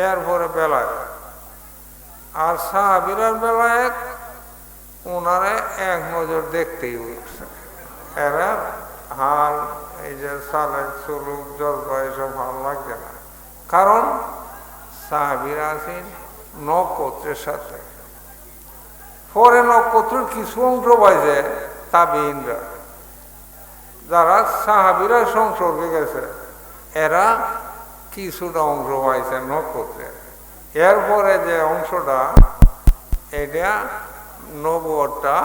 এরপরে বেলায় আর সাহাবীরার বেলায় ওনারে এক নজর দেখতেই উঠছে। এরা হাল এই যে সালেক সুলুক জলবা এসব ভালো লাগছে না, কারণ সাহাবীরা আছেন নক্ষত্রের সাথে। পরে নক্ষত্রের কিছু অংশ পাইছে তাবিঈনরা, যারা সাহাবীরা সংসর্গে গেছে এরা কিছুটা অংশ পাইছে নক্ষত্রের। এরপরে যে অংশটা এটা নবুয়তটা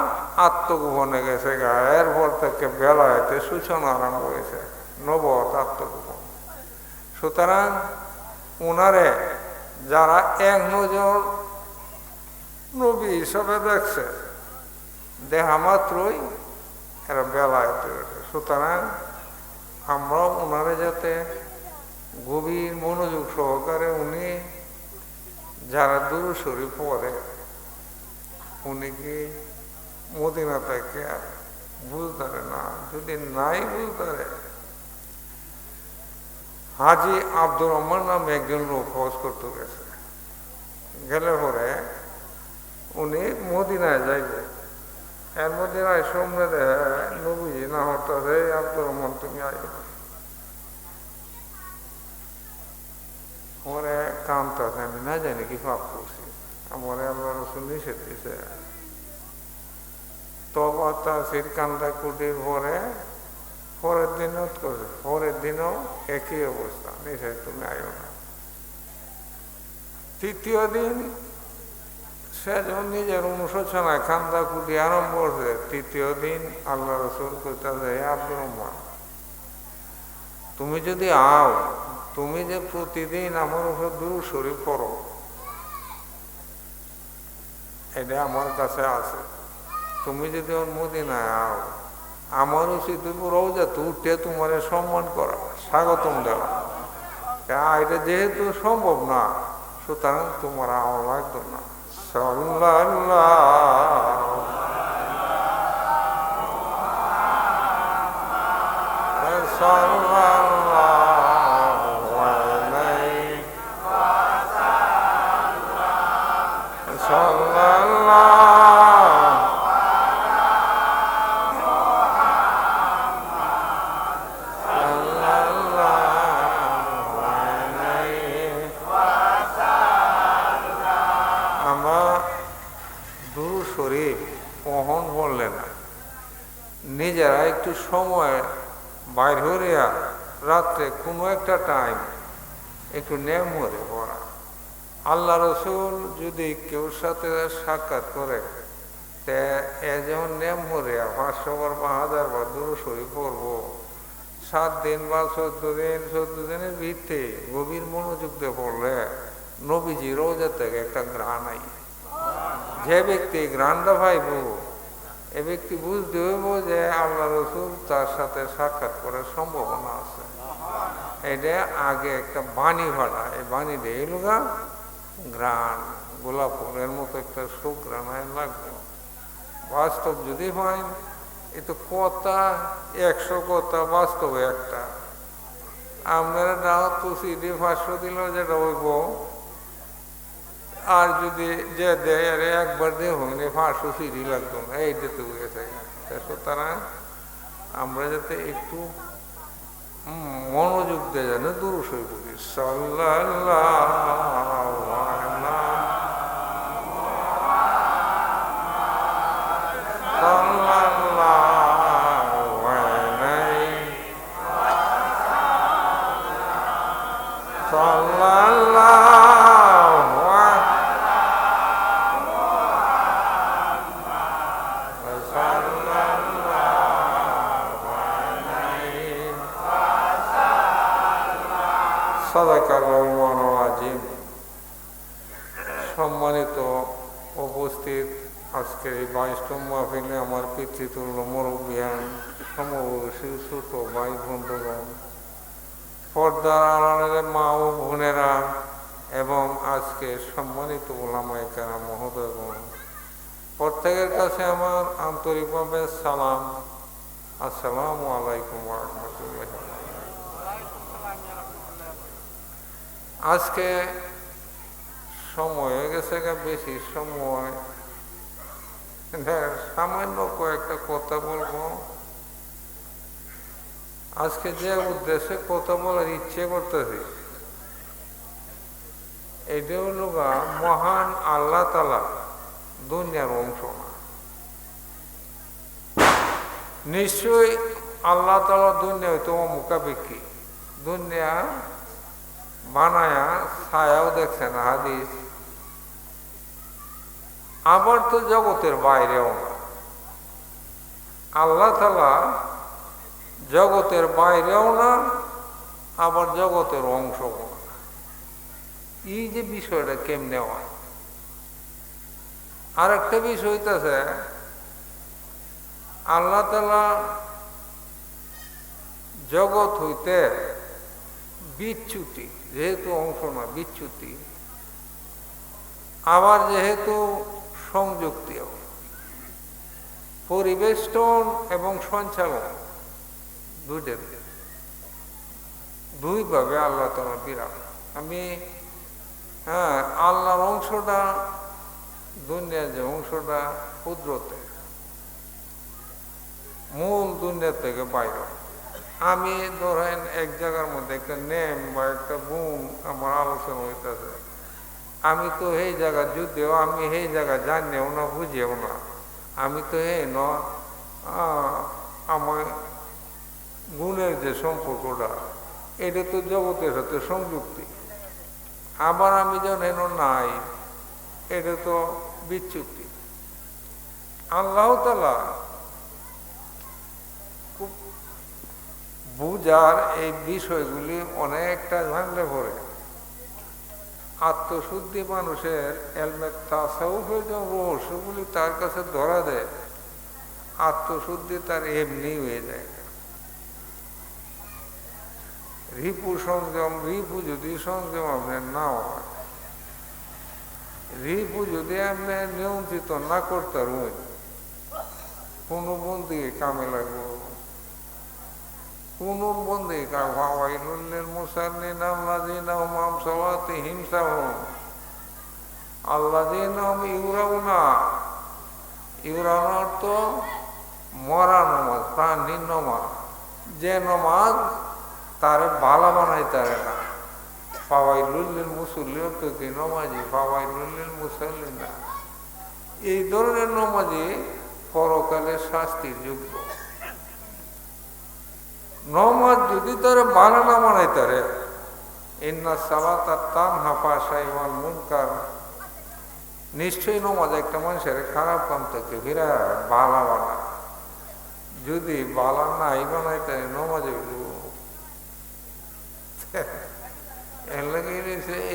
আত্মগোপনে গেছে গা, এরপর থেকে বেলায়েতে সূচনা আরম্ভ হয়েছে নবুয়ত আত্মগোপন। সুতরাং ওনারে যারা এক নজর নবী হিসাবে দেখছে, দেখা মাত্রই এরা বেলায়েতে গেছে। সুতরাং আমরা ওনারে যাতে গভীর মনোযোগ সহকারে উনি যারা দুরূদ শরীফ পড়ে উনি কি মদিনা থেকে বুঝতে পারে না, যদি নাই বুঝতে পারে, হাজি আব্দুর রহমান নামে একজন লোক হজ করতে গেছে, গেলে পরে উনি মদিনায় যাইবে, এর মদিনায় সামনে নবীজি না হতে আব্দুর রহমান তুমি আইবে, পরে কামতাছে আমি না জানি কি পাপ করছি, আমার আল্লাহ রসুল নিষেধ দিছে। তবা তাসির কান্দা কুটির পরের দিনও করছে, পরের দিনও একই অবস্থা, নিষেধ তুমি আইও না। তৃতীয় দিন সে যখন নিজের অনুশোচনায় কান্দা কুটি আরম্ভ করছে, তৃতীয় দিন আল্লাহ রসুল কইতাছে আব্দুর রহমান তুমি যদি আও, তুমি যে প্রতিদিন আমার উপর দুরূদ শরীফ পড়ো এটা আমার কাছে আছে, তুমি যদি ওর মদিনায় আও আমার উচিত রওজাতে উঠে তোমার সম্মান করা, স্বাগতম দেওয়া। এটা যেহেতু সম্ভব না, সুতরাং তোমার আওয়া লাগতো না। নিজেরা একটু সময় বাইর হইয়া রাত্রে কোনো একটা টাইম একটু নেমরে পড়া। আল্লাহ রসুল যদি কেউ সাথে সাক্ষাৎ করে এ যেমন নেমরিয়া 500 বার বা 1000 বার দুরূদ শরীফ পড়বো, 7 দিন বা 14 দিনের ভিত্তি গভীর মনোযোগ দিয়ে পড়লে নবীজি রওজা থেকে একটা ঘ্রাণ আই, যে ব্যক্তি ঘ্রাণটা পাইব এ ব্যক্তি বুঝতে হইব যে আল্লাহ রসুল তার সাথে সাক্ষাৎ করার সম্ভাবনা আছে। এটা আগে একটা বাণী ভাড়া, এই বাণীটা এলুগা ঘ্রাণ গোলাপ ফুলের মতো একটা সুঘ্রাণ লাগবে। বাস্তব যদি হয় এ তো কথা 100 কথা, বাস্তবে একটা। আপনারা দাওয়াত তো সিডি 500 দিল যেটা হইব, আর যদি যে দেয় আরে একবার দিয়ে হইনি 500 সিডি লাগতো না, এইটা তো গেছে। সুতরাং আমরা যাতে একটু মনোযোগ দিয়ে জানি দুরূদ শরীফ পড়ি। সাল্লাল্লাহু সম্মানিত উপস্থিত, আজকের এই 22তম মাহফিলে আমার পিতৃতুল্য মুরব্বিয়ান, সমবয়সী ছোট ভাই বন্ধুগণ, পর্দার আড়ালের মা ও বোনেরা এবং আজকে সম্মানিত উলামায়ে কেরাম মহোদয়গণ, প্রত্যেকের কাছে আমার আন্তরিকভাবে সালাম। আসসালামু আলাইকুম ওয়া রাহমাতুল্লাহি। আজকে সময় হয়ে গেছে বেশি সময়, সামান্য কয়েকটা কথা বলবো। আজকে যে উদ্দেশ্যে কথা বলার ইচ্ছে করতেছি এটা হলো মহান আল্লাহ তাআলা দুনিয়ার অংশ না। নিশ্চয়ই আল্লাহ তাআলা দুনিয়া হইতো মুখাপেক্ষী, দুনিয়া বানায়া ছায়াও দেখছেন হাদিস। আবার তো জগতের বাইরেও না, আল্লাহ তাআলা জগতের বাইরেও না, আবার জগতের অংশ না। এই যে বিষয়টা কেমনে হয়। আর একটা বিষয় হইতেছে আল্লাহ তাআলা জগৎ হইতে বিচ্যুতি, যেহেতু অংশ না বিচ্যুতি, আবার যেহেতু সংযুক্তিও, পরিবেষ্টন এবং সঞ্চালন দুইভাবে আল্লাহ তাআলা বিরাট। আমি আল্লাহর অংশটা, দুনিয়ার যে অংশটা কুদরতে মূল দুনিয়া থেকে বাইরে। আমি ধরেন এক জায়গার মধ্যে একটা নেম বা একটা গুণ আমার আলোচনা হইতেছে, আমি তো এই জায়গা যদিও আমি এই জায়গা জানিও না বুঝিও না, আমি তো আমার গুণের যে সম্পর্কটা এটা তো জগতের সাথে সংযুক্তি। আবার আমি যেন এনো নাই, এটা তো বিচ্যুতি। আল্লাহ তাআলা খুব বুঝার এই বিষয়গুলি অনেকটা জানলে পরে আত্মশুদ্ধি মানুষের এলমে তাসাউফের যে রহস্যগুলি তার কাছে ধরা দেয়, আত্মশুদ্ধি তার এমনি হয়ে যায়। রিপু সংযম, রিপু যদি সংযম আপনার না হয়, রিপু যদি আপনি নিয়ন্ত্রিত না করতে পারেন, কোনো বন্দিকে কামে লাগবো, কোন বন্দি কাওয়াইলুল মুসাল্লিন আল্লাযীনা হুম আন সালাতিহিম সাহুন আল্লাযীনা হুম ইউরাউনা। ইউরাউনা অর্থ মরা নমাজ, প্রাণহীন নমাজ, যে নমাজ তারে বালা বানাইতারে না। ফাওয়াইলুল মুসাল্লিন অর্থ কি নমাজি, ফাওয়াইলুল মুসাল্লিন না। এই ধরনের নমাজি পরকালে শাস্তির যোগ্য। নমাজ যদি তারে বালা না বানাইতারে, ইন্না সালাতা তানহা ফাহশাই ওয়াল মুনকার, নিশ্চয়ই নমাজ একটা মানুষের খারাপ কাম থেকে বিরাট বালা বানায়। যদি বালা নাই বানাইতারে নমাজে এর লাগে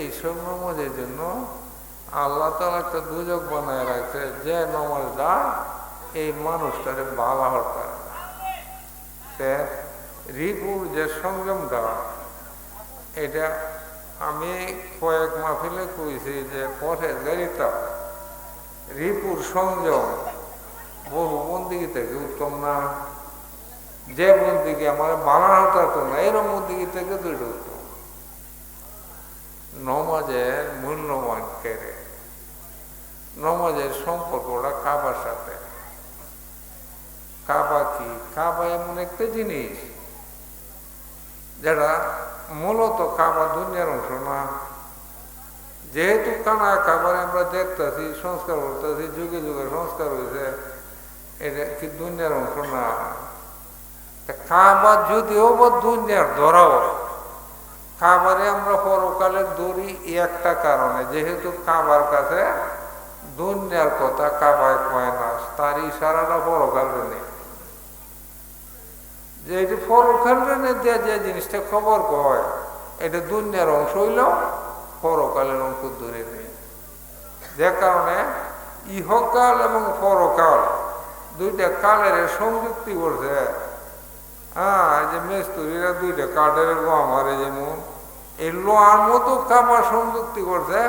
এইসব নমাজের জন্য আল্লাহ তাআলা একটা দুজক বানায় রাখছে, যে নমাজটা এই মানুষটারে বালা হতে রিপুর যে সংযমটা, এটা আমি কয়েক মাহফিলে কইছি যে পথের গাড়িটা রিপুর সংযম বহু বন্দিগি থেকে উত্তম না। যে বন্দিকে আমার বানানো থাকতো না, এরম বন্দিগি থেকে দুইটা উত্তম। নমাজের মূল্যবান কেড়ে, নমাজের সম্পর্কটা কাবার সাথে। কাবা কি? কাবা এমন একটা জিনিস যেটা মূলত কাবা দুনিয়ার অংশ না। যেহেতু কাবার আমরা দেখতেছি, সংস্কার করতেছি, যুগে যুগে সংস্কার হয়েছে, এটা কি দুনিয়ার অংশ না? কাবা যদিও বা দুনিয়ার ধরাও, কাবারে আমরা পরকালের দৌড়ি একটা কারণে, যেহেতু কাবার কাছে দুনিয়ার কথা কাবায় কয় না, তার ইশারাটা পরকালে নেই। যে এটি পরকালের দেওয়া যে জিনিসটা খবর কয়, এটা দুনিয়ার অংশ হইল, পরকালের অংশ দূরে নেই। যে কারণে ইহকাল এবং পরকাল দুইটা কালের সংযুক্তি করছে। যে মেস্তুরিরা দুইটা কাঠের লোয়া মারে, যেমন এই লোয়ার মতো কাবার সংযুক্তি করছে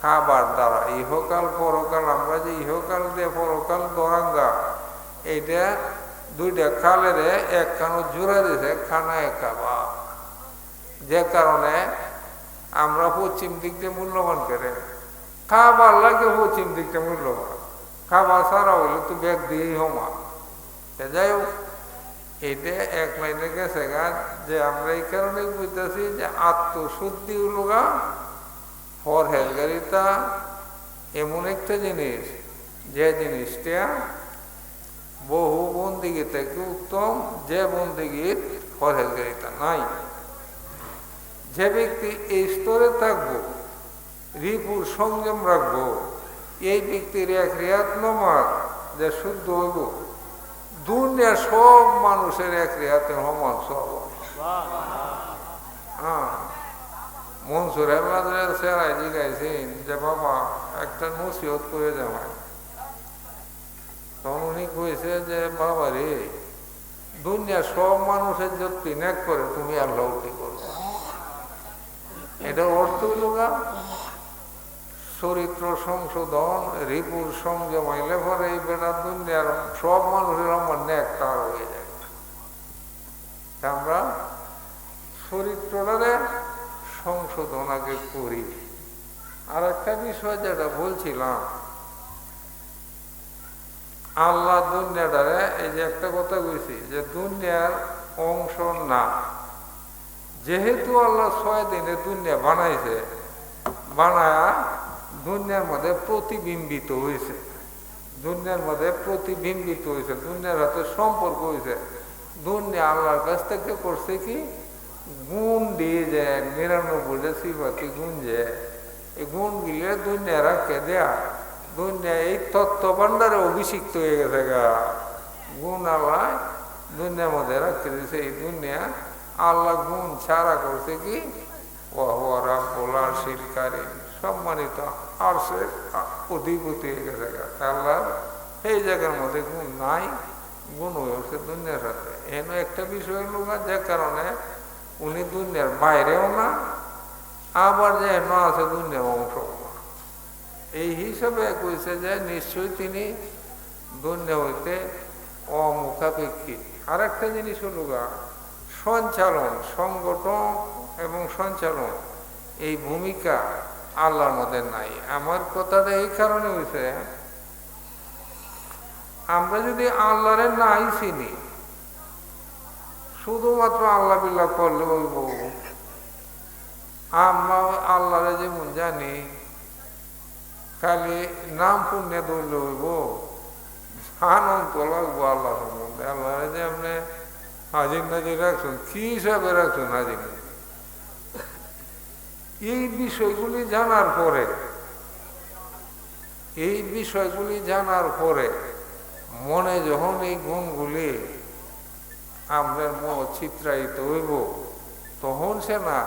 কাবার দ্বারা। ইহকাল পরকাল, আমরা যে ইহকাল দিয়ে পরকাল দরাঙ্গা, এইটা দুইটা কালের এক কানো জোড়া দিয়েছে খানায় কাবা। যে কারণে আমরা পশ্চিম দিক দিয়ে মূল্যবান করে খাবার লাগে পশ্চিম দিকটা মূল্যবান, খাবার ছাড়া হইলে তো ব্যাগ দিয়েই হমা। যাই হোক, এটা এক লাইনে গেছে গা যে আমরা এই কারণে বুঝতেছি যে আত্মশুদ্ধি হলো গা পরহেজগারিতা এমন একটা জিনিস যে জিনিসটা বহু বন্দিগি থেকে উত্তম, যে বন্দিগির পরহেজগারিতা নাই। যে ব্যক্তি এই স্তরে থাকবো, রিপুর সংযম রাখবো, এই ব্যক্তির এক রিয়াত নামাজ যে শুদ্ধ হইব, দুনিয়ার সব মানুষের এক রিয়াতে সমান সব। হ্যাঁ, মনসুর আহমদের সেরাই জিগাইছেন যে বাবা একটা নসিহত করে যাওয়ায়, তখন উনি কইছে যে বাবা রে, দুনিয়ার সব মানুষের যদি নেক করে তুমি আল্লাহ কি করবে। এটার অর্থ হইল গা চরিত্র সংশোধন, রিপুর সংযম আইলে পরে এই বেটা দুনিয়ার সব মানুষের আমার নেক তার হয়ে যায়। আমরা চরিত্রটারে সংশোধন আগে করি। আর একটা বিষয় যেটা বলছিলাম, আল্লাহ দুনিয়াটারে, এই যে একটা কথা বলছি যে দুনিয়ার অংশ না, যেহেতু আল্লাহ 6 দিনে দুনিয়া বানাইছে, বানায়া দুনিয়ার মধ্যে প্রতিবিম্বিত হয়েছে, দুনিয়ার মধ্যে প্রতিবিম্বিত হয়েছে, দুনিয়ার হাতে সম্পর্ক হয়েছে। দুনিয়া আল্লাহর কাছ থেকে করছে কি গুণ দিয়ে যায়, 99টা সিফাতি গুণ যে এই গুণ গিলে দুনিয়া রাখে দেয়া, দুনিয়া এই তত্ত্ব ভান্ডারে অভিষিক্ত হয়ে গেছে গা। গুণ আল্লাহ দুনিয়ার মধ্যে রাখতে দিয়েছে। এই দুনিয়া আল্লাহ গুণ ছাড়া করছে কি ওরা বলার শিরকারী সম্মানিত আরশের অধিপতি হয়ে গেছে গা। আল্লাহ এই জায়গার মধ্যে গুণ নাই, গুণ হয়ে উঠছে দুনিয়ার সাথে। এন একটা বিষয় হলো না, যে কারণে উনি দুনিয়ার বাইরেও না, আবার যে না আছে দুনিয়ার অংশ না। এই হিসাবে কইছে যে নিশ্চয়ই তিনি দুনিয়া হইতে অমুখাপেক্ষী। আর একটা জিনিস হলো গা সঞ্চালন, সংগঠন এবং সঞ্চালন, এই ভূমিকা আল্লাহর মধ্যে নাই। আমার কথাটা এই কারণে হয়েছে, আমরা যদি আল্লাহরে নাই চিনি, শুধুমাত্র আল্লাহ বিল্লাহ করলে বলব, আমরা আল্লাহরে যেমন জানি খালি নাম পুণ্যে ধরলে হইব, আনন্দ লাগবো আল্লাহ সম্বন্ধে। আল্লাহরে যে আপনি হাজির নাজির রাখছেন, কি হিসাবে রাখছেন হাজির নাজির, এই বিষয়গুলি জানার পরে, এই বিষয়গুলি জানার পরে মনে যখন এই গুণগুলি আমরা চিত্রায়িত হইব, তখন সে না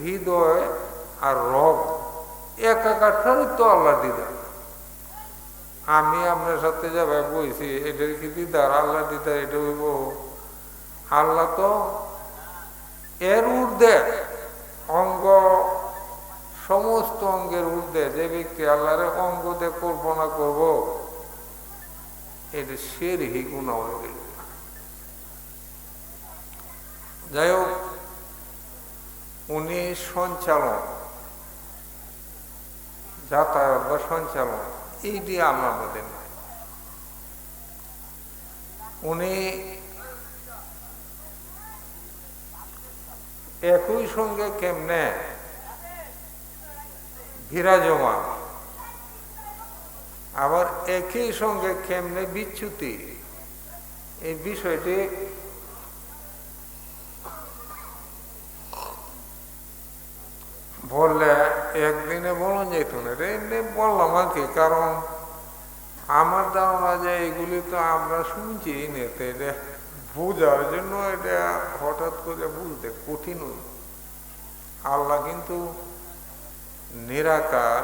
হৃদয় আর রব একাকারটারই তো আল্লাহ দিদার। আমি আপনার সাথে যাবে বইছি, এটার কি দিদার? আল্লাহ দিদার এটা হইব। আল্লাহ তো এর ঊর্ধ্বে অঙ্গ, সমস্ত অঙ্গের ঊর্ধ্বে। যে ব্যক্তি আল্লাহরে অঙ্গ দিয়ে কল্পনা করব, এটা শিরকি গুনাহ হয়ে গেল। যাই হোক, উনি সঞ্চালন, যাতায়াত বা সঞ্চালন, এইটি আল্লাহর মধ্যে নাই। উনি একই সঙ্গে কেমনে বিরাজমান, আবার একই সঙ্গে কেমনে বিচ্যুতি, এই বিষয়টি বললে একদিনে বলা যেত না। এমনি বললাম আর কি, কারণ আমার ধারণা যে এগুলি তো আমরা শুনছি নেতে, এটা বোঝার জন্য এটা হঠাৎ করে বুঝতে কঠিন। আল্লাহ কিন্তু নিরাকার,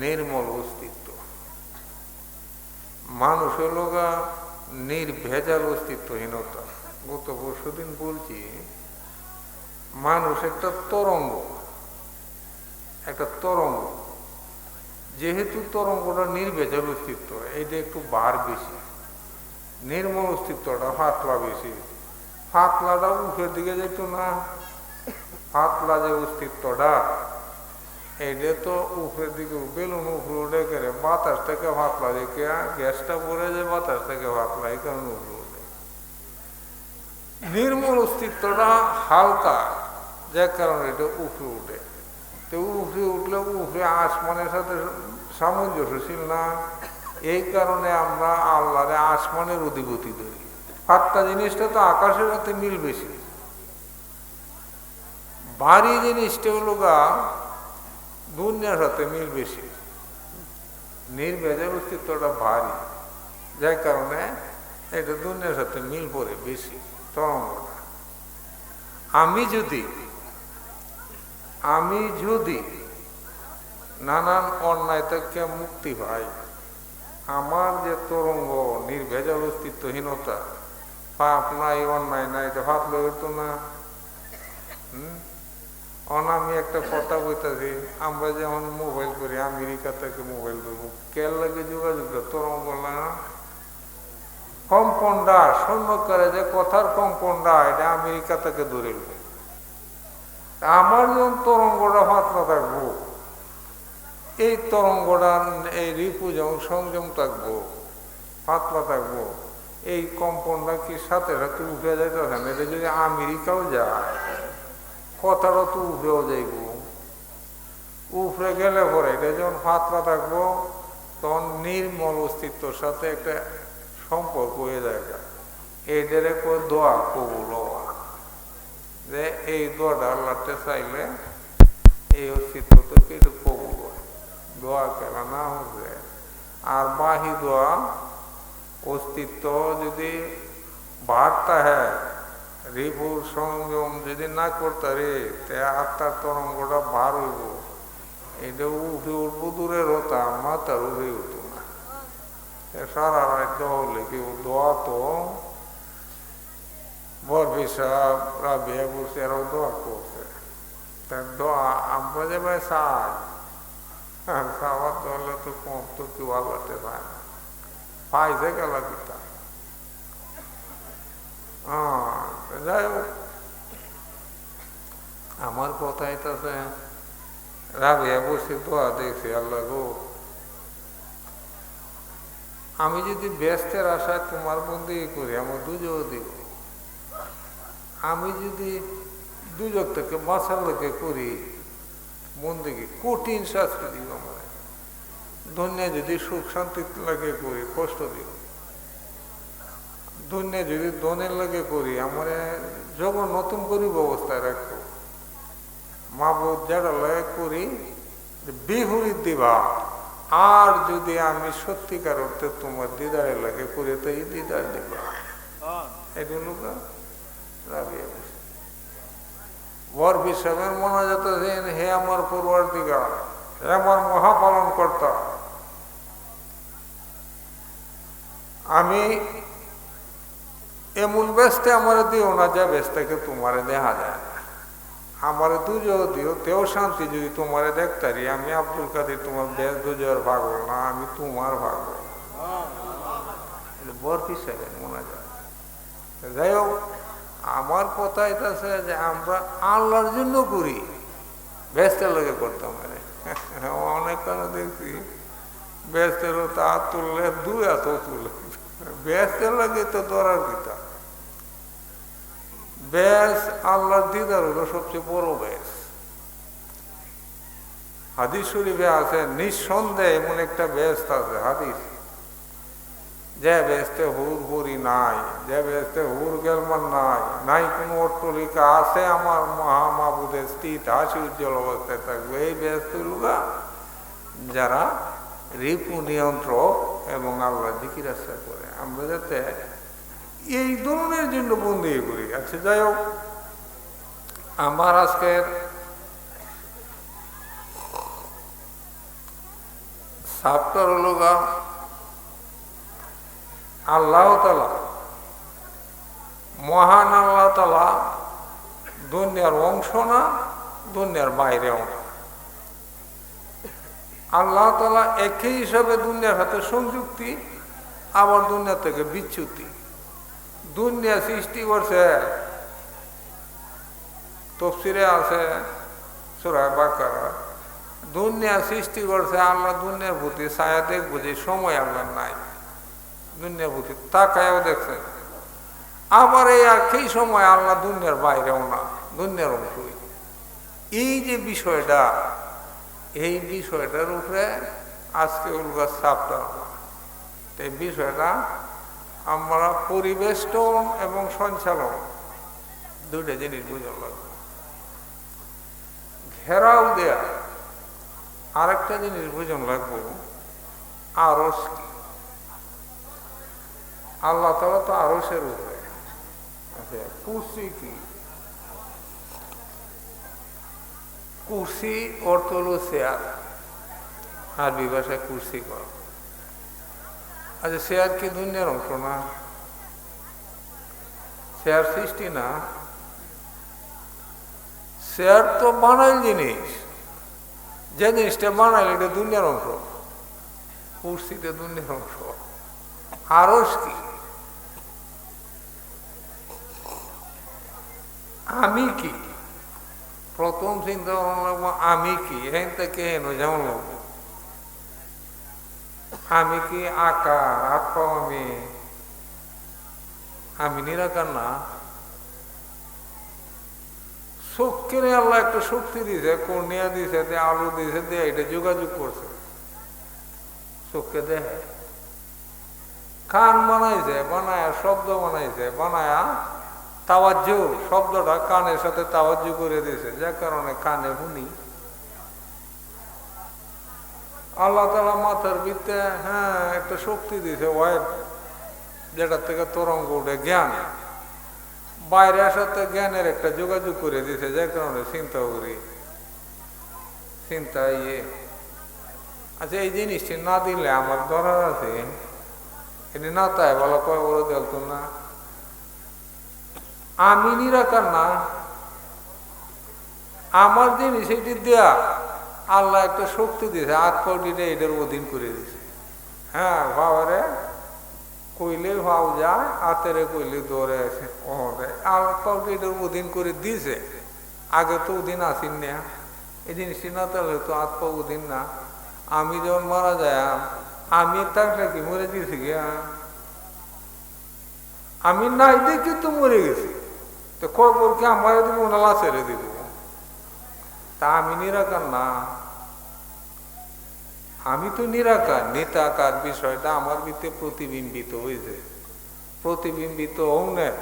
নির্মল অস্তিত্ব। মানুষ হলো গা নির্ভেজাল অস্তিত্বহীনতা। গত পরশুদিন বলছি, মানুষ একটা তরঙ্গ, একটা তরঙ্গ, যেহেতু তরঙ্গটা নির্ভেজাল অস্তিত্ব, এইটা একটু বার বেশি, নির্মল অস্তিত্বটা ফাতলা বেশি। ফাতলাটা উঠের দিকে যেত না, ফাতলা যে অস্তিত্বটা এইটা তো উপরের দিকে বেলুন উপরে উঠে গেলে বাতাস থেকে ভাতলা দেখে গ্যাসটা পড়ে যায় বাতাস থেকে ভাতলা এই কারণে উপরে উঠে। নির্মল অস্তিত্বটা হালকা, যার কারণে এটা উপরে উঠে। তো উপরে উঠলে উপরে আসমানের সাথে সামঞ্জস্যশীল না, এই কারণে আমরা আল্লাহরে আসমানের অধিপতি ধরি। ফাত্তা জিনিসটা তো আকাশের সাথে মিল বেশি। ভারী জিনিসটা হলো গা দুনিয়ার সাথে মিল বেশি। নির্ভেজাল অস্তিত্বটা ভারী, যার কারণে এটা দুনিয়ার সাথে মিল পড়ে বেশি তরঙ্গটা। আমি যদি নানান অন্যায় থেকে মুক্তি পাই, আমার যে তরঙ্গ নির্ভেজাল অস্তিত্বহীনতা, পাপ নাই অন্যায় নাই, এটা ভাবলে হইতো না। আমি একটা কথা বলতেছি, আমরা যেমন মোবাইল করি, আমেরিকা থেকে মোবাইল করবো, কেল লাগে যোগাযোগটা তরঙ্গ না, কম্পনটা শূন্য করে যে কথার কম্পনটা এটা আমেরিকা থেকে ধরে। আমার যখন তরঙ্গটা ফাতলা থাকবো, এই তরঙ্গটা এই রিপু যেমন সংযম থাকবো, পাতলা থাকবো, এই কম্পনটা কি সাথে সাথে উঠে যাইতেছে না। এটা যদি আমেরিকাও যায়, কথাটা তো উঠেও যাইব। উপরে গেলে পরে এটা যখন পাতলা থাকবো, তখন নির্মল অস্তিত্বর সাথে একটা সম্পর্ক হয়ে যায়। এইটারে দোয়া কবুল হওয়া, যে এই দোয়াটা আল্লাহতে চাইলে এই অস্তিত্ব থেকে এটা কবুল হয়। দোয়া কেনা না হবে। আর বাহি দোয়া অস্তিত্ব যদি বাড়তা হ্যাঁ, রিপুর সংযম যদি না করতে রে, তে আত্মার তরঙ্গটা বার হইব। এটা উঠে উঠবো দূরের হতা, মাথার উঠে উঠতো না। সারা রাত দোয়া হলে কেউ দোয়া তো বরফি সাহেব রাবিয়া বলছে, এরাও দোয়া করছে। তার দোয়া আমরা যে ভাই চাই, খাওয়ার দলে তো কম তো কেউ আল্লাহতে পায় না, পাইছে গেল কিতা। যাই হোক, আমার কথা এটাছে, রাবিয়া বসে দোয়া দেখছি, আল্লাহ গো, আমি যদি ব্যস্তের আশায় তোমার বন্দি করি, আমার দুজো দিব। আমি যদি দুজক থেকে বাঁচার লোকে করি বন্দিকে, কঠিন শাস্তি দিব আমার। দুনিয়া যদি সুখ শান্তি লাগে করি, কষ্ট দিব। দুনিয়া যদি দনের লাগে করি, আমার যখন নতুন করি ব্যবস্থায় রাখবো। মাবুদ যারা লাগে করি বিহুরি দিবা। আর যদি আমি সত্যিকার অর্থে তোমার দিদারে লাগে করি, তো এই দিদার দিবা। এগুলো বরফি সাহেবের মনে যেতেছেন, হে আমার পরওয়ারদিগার, হে আমার মহাপালন কর্তা, আমি এমন ব্যস্তে আমার দিও না যা ব্যস্তাকে তোমারে দেখা যায় না। আমার দুজো দিও, তেও শান্তি যদি তোমারে দেখতারি। আমি আব্দুল কাদের তোমার বেশ দুজোর ভাগল না, আমি তোমার ভাগল। বরফি সাহেবের মনে যায়। যাই হোক, আমার কথা এটা আছে যে আমরা আল্লাহর জন্য করি, ব্যস্তের লোকে করতাম। অনেক কারণে দেখছি ব্যস্তের তা তুললে দুই এত তুলে, ব্যস্তের লাগে তো ধরার কিতা। ব্যাস আল্লাহর দিদার হলো সবচেয়ে বড় ব্যাস। হাদিস শরীফে আছে, নিঃসন্দেহে এমন একটা ব্যস্ত আছে হাদিস, যে ব্যস্তে হুর হুরি নাই, যে ব্যস্তে হুর গেলমান নাই, নাই কোনো অট্টলিকা, আছে আমার মহামাবুদের স্থিত হাসি উজ্জ্বল অবস্থায় থাকবে। এই ব্যস্ত লোকা যারা রিপু নিয়ন্ত্রক এবং আল্লাহ জিকির আশা করে। আমরা যাতে এই ধরনের জন্য বন্দি করি। আচ্ছা, যাই হোক, আমার আজকের সাপ্তার হলো গা আল্লাহ তাআলা, মহান আল্লাহ তাআলা দুনিয়ার অংশ না, দুনিয়ার বাইরেও না। আল্লাহ তাআলা একই হিসাবে দুনিয়ার সাথে সংযুক্তি, আবার দুনিয়া থেকে বিচ্যুতি। দুনিয়া সৃষ্টি করছে, তাফসীরে আছে সূরা বাকারা, দুনিয়া সৃষ্টি করছে আল্লাহ, দুনিয়ার প্রতি ছায়া দেখবো যে সময় আল্লাহ নাই, দুনিয়ার প্রতি তাকায়ও দেখছেন। আবার এই একই সময় আল্লাহ দুনিয়ার বাইরেও না, দুনিয়ার অংশই। এই যে বিষয়টা, এই বিষয়টার উপরে আজকে উল্কা চাপটা, এই বিষয়টা আমরা পরিবেষ্টন এবং সঞ্চালন দুইটা জিনিস বুঝতে লাগবে। ঘেরাও দেয়া আরেকটা জিনিস বুঝন লাগবো, আরশ কি। আল্লাহ তাআলা তো আরশের উপরে। আচ্ছা, কুরসি কি? কুরসি অর্থ হল চেয়ার, আরবি ভাষায় কুরসি কর। আচ্ছা, চেয়ার কি দুনিয়ার অংশ না? চেয়ার সৃষ্টি না, চেয়ার তো বানাইল জিনিস, যে জিনিসটা বানাইল এটা দুনিয়ার অংশ, কুরসিটা দুনিয়ার অংশ। আরশ কি? আমি কি? প্রথম চিন্তা লাগবো আমি কি, এখান থেকে হেন যেমন লাগবো আমি কি আকার, আত্মা আমি নিরাকার না? চোখকে আল্লাহ একটা শক্তি দিয়েছে, কর্নিয়া দিয়েছে, আলু দিয়েছে, দিয়ে এটা যোগাযোগ করছে, চোখকে দেখে। কান বানাইছে, বানায়া শব্দ বানাইছে, বানায়া তাওয়াজ্জু, শব্দটা কানের সাথে তাওয়াজ্জু করে দিয়েছে, যার কারণে কানে শুনি। আল্লাহ তাআলা মাথার ভিতরে একটা শক্তি দিয়েছে, ওয়েব, যেটার থেকে তরঙ্গ উঠে জ্ঞান, বাইরের সাথে জ্ঞানের একটা যোগাযোগ করে দিয়েছে, যার কারণে চিন্তা করি, চিন্তা ইয়ে। আচ্ছা, এই জিনিসটি না দিলে আমার ধরার আছে, এটি না তাই বলা কয় বড় দেলত না। আমি নিরাকার না, আমার জিনিস এটি দেয়া আল্লাহ একটা শক্তি দিয়েছে, আত্মটিটা এটার অধীন করে দিয়েছে। হ্যাঁ, ভাবারে কইলে ভাও যায়, হাতেরে কইলে দৌড়ে আসে, আল্লাহ এটার অধীন করে দিয়েছে। আগে তো অধীন আসেন না, এই জিনিসটি না তাহলে তো আত্মা অধীন না। আমি যখন মারা যায়, আমি থাকলে কি মরে দিয়েছি গিয়া? আমি নাই দেখি তো মরে গেছি, তো খবর কি আমার দিব না লাশেরে দিব? তা আমি নিরাকার না, আমি তো নিরাকার। নিতাকার বিষয়টা আমার ভিতরে প্রতিবিম্বিত হয়েছে, প্রতিবিম্বিত হউনের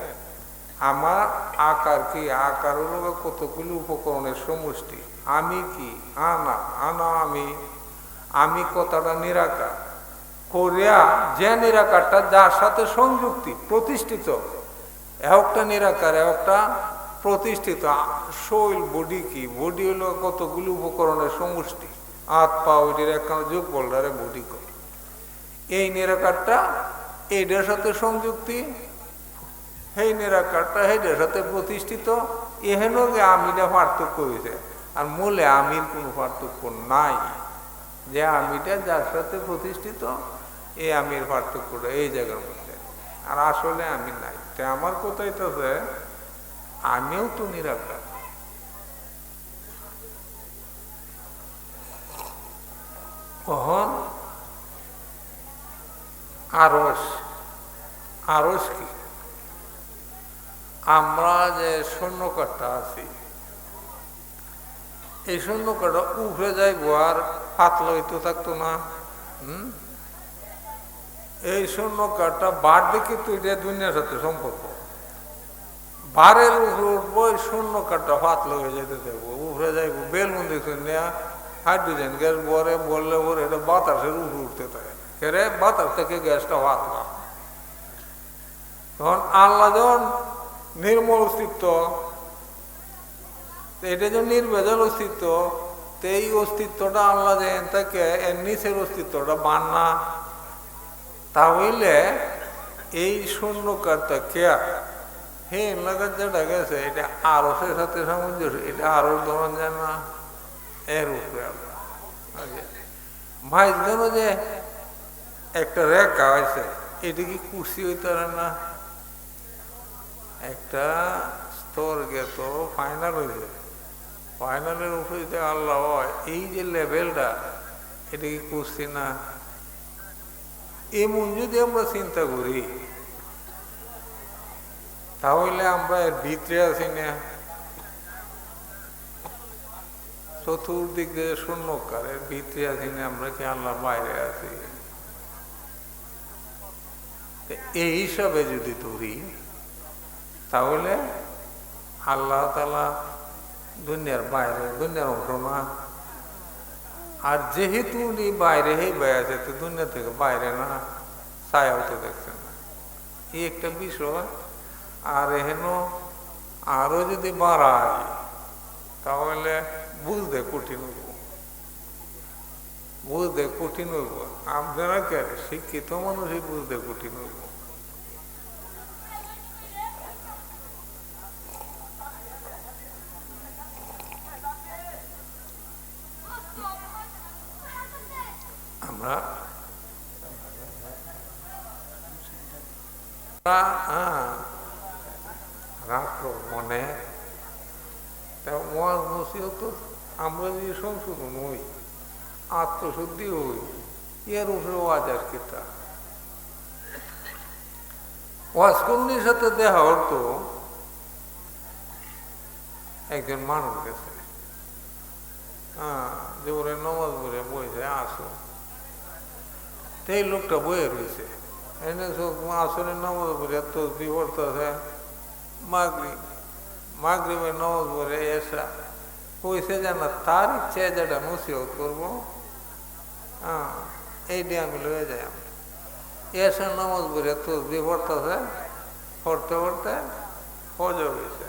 আমার আকার কি? আকার হল কতগুলো উপকরণের সমষ্টি। আমি কি? আনা, আনা আমি, আমি কথাটা নিরাকার করিয়া, যে নিরাকারটা যার সাথে সংযুক্তি প্রতিষ্ঠিত, একটা নিরাকার, একটা প্রতিষ্ঠিত। শৈল বডি কি? বডি হলো কতগুলো উপকরণের সমষ্টি, হাত পা ওইটির একখানা যোগ বলডারে বডি করে। এই নিরাকারটা এইটার সাথে সংযুক্তি, সেই নিরাকারটা সেইটার সাথে প্রতিষ্ঠিত। এহেন আমিটা পার্থক্য হয়েছে, আর মূলে আমির কোনো পার্থক্য নাই। যে আমিটা যার সাথে প্রতিষ্ঠিত, এই আমির পার্থক্যটা এই জায়গার মধ্যে, আর আসলে আমি নাই। তাই আমার কথাই তো আমিও তো নিরাকার। কখন আরশ, আরশ কি? আমরা যে শূন্যকারটা আছি, এই শূন্যকারটা উঠে যাইব আর পাতলা হইতে থাকতো না। এই শূন্যকারটা বার দিকে তো এটা দুনিয়ার সাথে সম্পর্ক, বারের উপরে উঠবো, এই শূন্যকারটা পাতলা হয়ে যেতে যাবো, উঠে যাইব। বেলুন দেখছেন নেয়া, হাইড্রোজেন গ্যাস বরে বললে ওর এটা বাতাসের উপরে উঠতে থাকে, এরে বাতাস থেকে গ্যাসটা পাতলা। তখন আল্লাহ যখন নির্মল অস্তিত্ব, এটা যে নির্ভেজাল অস্তিত্ব, তো এই অস্তিত্বটা আল্লাহ যে থাকে, এর নিচের অস্তিত্বটা বান না। তাহলে এই শূন্যকারটা কেয়া হে এলাকার যেটা গেছে, এটা আরশের সাথে সামঞ্জস্য, এটা আরশ ধরন যায় না, এর উপরে আল্লাহ মাঝখান যে একটা রেখা হয়েছে, এটা কি কুর্সি হইতে পারে না? একটা স্তর গেত ফাইনাল হয়েছে, ফাইনালের উপরে যদি আল্লাহ হয়, এই যে লেভেলটা, এটা কি করছি না? এমন যদি আমরা চিন্তা করি, তাহলে আমরা এর ভিতরে আছি না? চতুর্দিক দিয়ে শূন্যকার, এর ভিতরে আছি না? আমরা কি আল্লাহ বাইরে আছি? এই হিসাবে যদি ধরি, তাহলে আল্লাহ তাআলা দুনিয়ার বাইরে, দুনিয়ার অংশ না। আর যেহেতু উনি বাইরে আছে, তো দুনিয়া থেকে বাইরে না, ছায়াও তো দেখছেন না, এই একটা বিষয়। আর এহেন আরো যদি বাড়াই, তাহলে বুঝতে কঠিন হইব, বুঝতে কঠিন হইব। আপনারা কেন শিক্ষিত মানুষই বুঝতে কঠিন হইব। আমরা রাখো মনে, আমরা যদি সংশোধন হই, আত্মশুদ্ধি হই, এর উপরে ওয়াজ আর কিতা। ওয়াজ কর্মীর সাথে দেখা হতো, একজন মানুষ গেছে, জীবনে নমাজ পড়ে বইছে, আসো। এই লোকটা বইয়ে রয়েছে, এনে আসলে নামাজ পড়ে তসবিহ পড়তেছে, মাগরিবের নামাজ পড়ে এসা কইছে যে না, তার ইচ্ছে যেটা নসিহত করবো, এইটা আমি লয়ে যাই। এসা নামাজ পড়ে তসবিহ পড়তেছে, পড়তে পড়তে ফজর হয়েছে,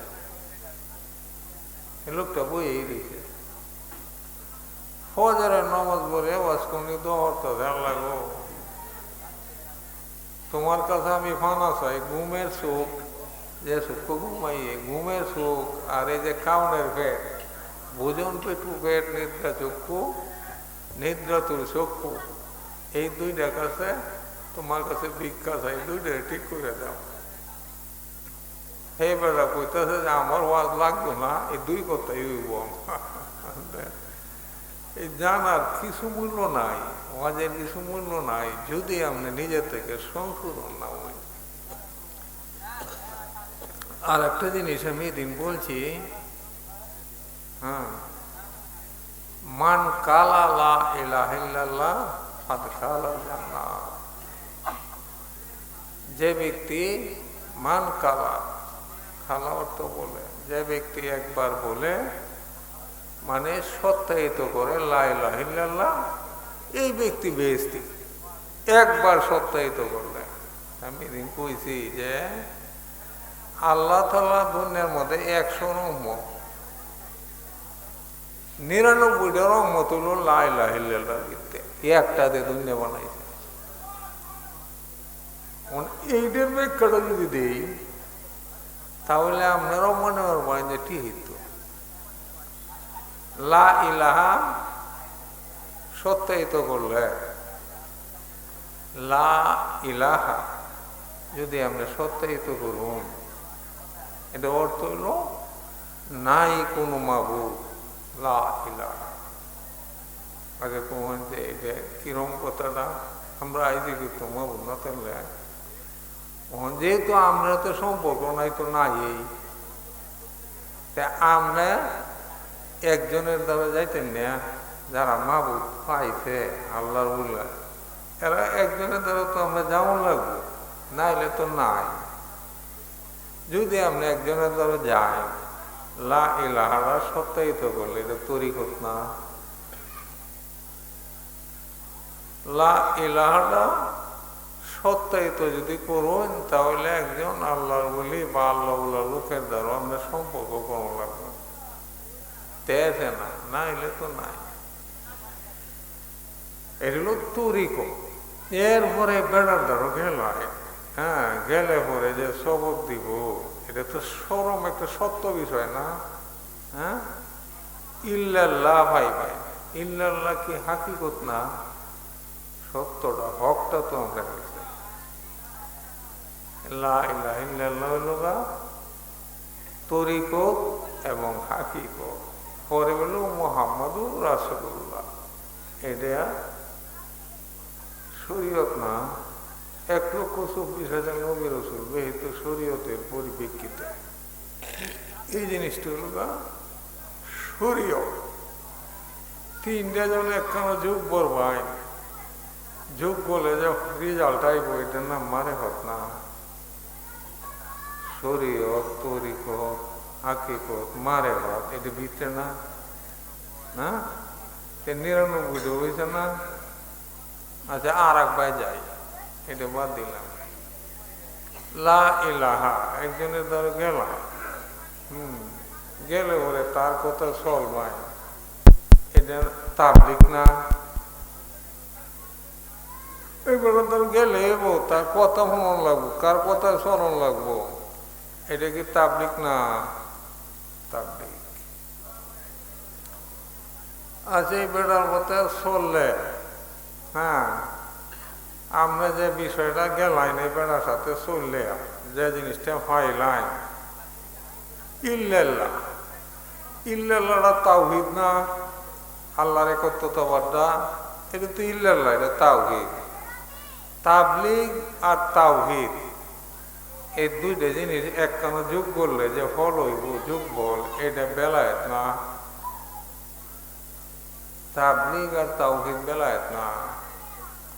লোকটা বইয়েই রয়েছে। ফজরের নামাজ পড়ে ওয়াজ কর্মী দোয়া করতেছে, আল্লাহ গো, তোমার কাছে আমি ফানা চাই, ঘুমের সুখ, যে সুখ ঘুমাইয়ে ঘুমের সুখ, আর এই যে কাউনের পেট, ভোজন পেটু পেট, নিদ্রা চক্ষু, নিদ্রা তোর চক্ষু, এই দুইটার কাছে তোমার কাছে ভিক্ষা চাই, দুইটা ঠিক করে দাও। এই বেলা কইতেছে যে আমার ওয়াজ লাগতো না, এই দুই কথাই হইব। এই জানার কিছু মূল্য নাই, ওয়াজের কিছু মূল্য নাই, যদি আপনি নিজের থেকে সংশোধন না হয়। আর একটা জিনিস আমি এদিন বলছি, মান কালা লা ইলাহা ইল্লাল্লাহ ফাদ খালাল জান্নাহ। যে ব্যক্তি মান কালা, খালা অর্থ বলে, যে ব্যক্তি একবার বলে, মানে সত্যায়িত করে লা ইলাহা ইল্লাল্লাহ, এই ব্যক্তি বেহেশতি। একবার সত্যায়িত করলে, আমি এদিন কইছি যে আল্লাহ তাআলা দুনিয়ার মধ্যে 100 রহমত, 99টা রহমত হলো লা ইলাহা ইল্লাল্লাহ, একটা দিয়ে দুনিয়া বানাইছে। এইটার ব্যাখ্যাটা যদি দেই, তাহলে আপনারাও মনে করবেন যে ঠিক লা ইলাহা সত্যায়িত করলে, লা ইলাহা যদি আমরা সত্যায়িত করুন, এটা অর্থ হইল নাই কোনো মাবুদ, লা ইলাহা। আগে কখন যে এটা কিরম কথাটা, আমরা আইজি কিন্তু মাবুদ না থাকলে, যেহেতু আমরা তো সম্পর্ক নাই, তো নাই, আমরা একজনের দ্বারা যাইতেন না, যারা মাবুদ পাইছে আল্লাহর উল্লাহ, এরা একজনের দ্বারা তো আমরা যেমন লাগবো, নাইলে তো নাই। যদি আমরা একজনের দ্বারা যাই, লা ইলাহা সত্যায়িত করলে, এটা তরিকত না। লা ইলাহা সত্যায়িত যদি করুন, তাহলে একজন আল্লাহর বলি বা আল্লাহ লোকের দ্বারা আমরা সম্পর্ক করা লাগবে, তেছে না, নাইলে তো নাই। এগুলো তরিকত। এরপরে বেড়ার দ্বারা গেলায়, গেলে পরে যে সবক দিব, এটা তো সরম একটা সত্য বিষয় না। ইল্লাল্লাহ ভাই ভাই, ইল্লাল্লাহ কি হাকিকত না? সত্যটা, হকটা তো আমরা বলছি। লা ইলাহা ইল্লাল্লাহ হলো তরিকত এবং হাকিকত। পরে বলল মুহাম্মাদুর রাসূলুল্লাহ। এটা শরীয়ত না, 1,24,000 নবী রাসূল বেহিত শরীয়তের পরিপ্রেক্ষিতে এই জিনিসটা হল শরীয়ত। তিনটা যেমন একখানা যুগ বরবাই যুগ বলে যে রেজাল্ট আইব, এটার নাম মারেফত না। শরীয়ত, তরিকত, হাকিকত, মারেফত এটা ভিতরে না, না 99টা হয়েছে না। আচ্ছা আর একবার যাই, এটা বাদ দিলাম। লা ইলাহা, একজনের দ্বারা গেলাম, গেলে বলে তার কথা চলবাই, এটা তাবলিগ না। এবার ধর গেলে তার কথা শোনান লাগবো, কার কথা স্মরণ লাগবো, এটা কি তাবলিগ না? তাবলিগ। আচ্ছা এই বেড়ার কথা চললে, হ্যাঁ আমরা যে বিষয়টা গেলাই না, বেড়ার সাথে চললে যে জিনিসটা পাইলাই, ইল্লাল্লাহ। ইল্লাল্লাহটা তাওহীদ না, আল্লাহর একত্ববাদটা, এটা তো ইল্লাল্লাহ, এটা তাওহীদ। তাবলিগ আর তাওহীদ এই দুইটা জিনিস একখানা যোগ করলে যে ফল হইব, যোগ বল, এটা বেলায়েত না। তাবলিগ আর তাওহীদ বেলায়েত না।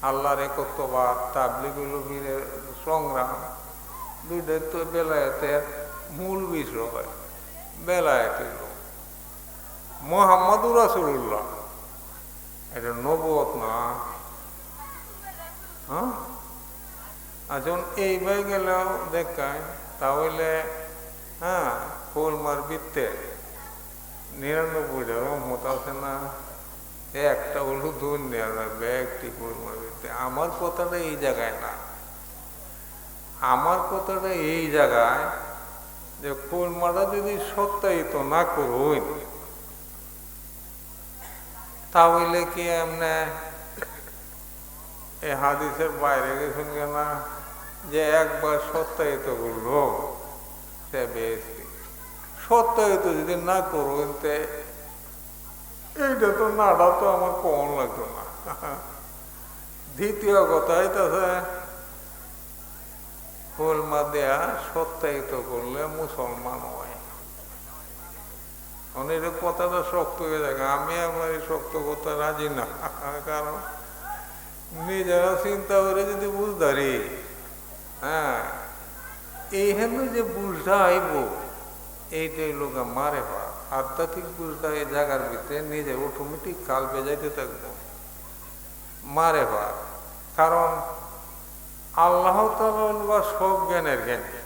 আল্লাহর একত্ববাদ, তাবলিগ হইল বীরের সংগ্রাম, দুইটাই তো বেলায়েতের মূল বিষয়। বেলায়েত হইল মুহাম্মাদুর রাসূলুল্লাহ, এটা নবুয়ত না। হ্যাঁ এখন এই ভাই গেলেও দেখায়, তাহলে হ্যাঁ ফুলমার বৃত্তে 99টা রহমত আছে না, একটা হলো দুনিয়ার ব্যক্তি ফুলমার বৃত্তে। আমার কথাটা এই জায়গায় না, আমার কথাটা এই জায়গায় যে ফুলমাটা যদি সত্যায়িত না করুন, তাহলে কি এমনি এই হাদিসের বাইরে গেছেন কেনা যে একবার সত্যায়িত করলো সে বেশি, সত্যায়িত যদি না করুন এইটা তো নাটা তো আমার কম লাগতো না। দ্বিতীয় কথা হইতেছে কলমা দেয়া সত্যায়িত করলে মুসলমান হয়। অনেক কথাটা শক্ত হয়ে যায়, আমি আমার এই শক্ত কথা রাজি না, কারণ নিজেরা চিন্তা করে যদি বুঝদারি, হ্যাঁ এইখানে যে বুঝটা আইব এইটাই লোক মারে পা আধ্যাত্মিক বুঝটা এই জায়গার ভিতরে নিজে অটোমেটিক কাল বেজাইতে থাকবো মারে পা। কারণ আল্লাহ তাআলা সব জ্ঞানের জ্ঞানী,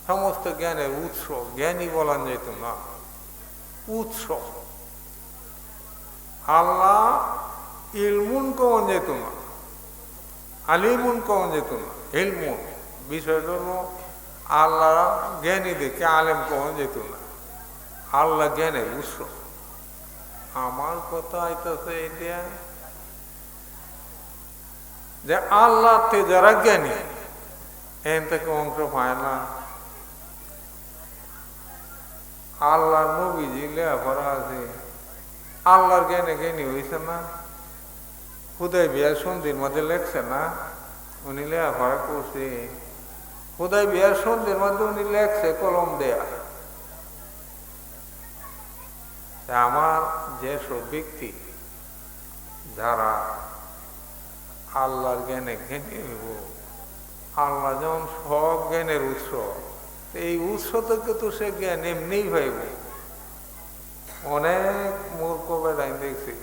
সমস্ত জ্ঞানের উৎস, জ্ঞানী বলা যেত না, উৎস। আল্লাহ ইলমুন কমন যেত না, আলিমুন কমন যেত না, ইলমুন বিষয়টা হলো আল্লাহ জ্ঞানী দেখে আলেম কমন যেত না, আল্লাহ জ্ঞানের উৎস। আমার কথা আইতেছে এটা যে আল্লাহতে যারা জ্ঞানী এন থেকে অংশ পায় না। আল্লাহর নবীজি লেখাপড়া আছে, আল্লাহর জ্ঞানে জ্ঞানী হয়েছে না, হুদায়বিয়ার সন্ধির মধ্যে লেখছে না, উনি লেখাপড়া করছে, হুদায়বিয়ার সন্ধির মধ্যে উনি লেখছে কলম দেয়া। আমার যেসব ব্যক্তি যারা আল্লাহর জ্ঞানে জ্ঞানী হইব, আল্লাহ যেমন সব জ্ঞানের উৎস, এই উৎস থেকে তো সে জ্ঞান এমনিই পাইব। অনেক মূর্খ বেড়াই দেখছি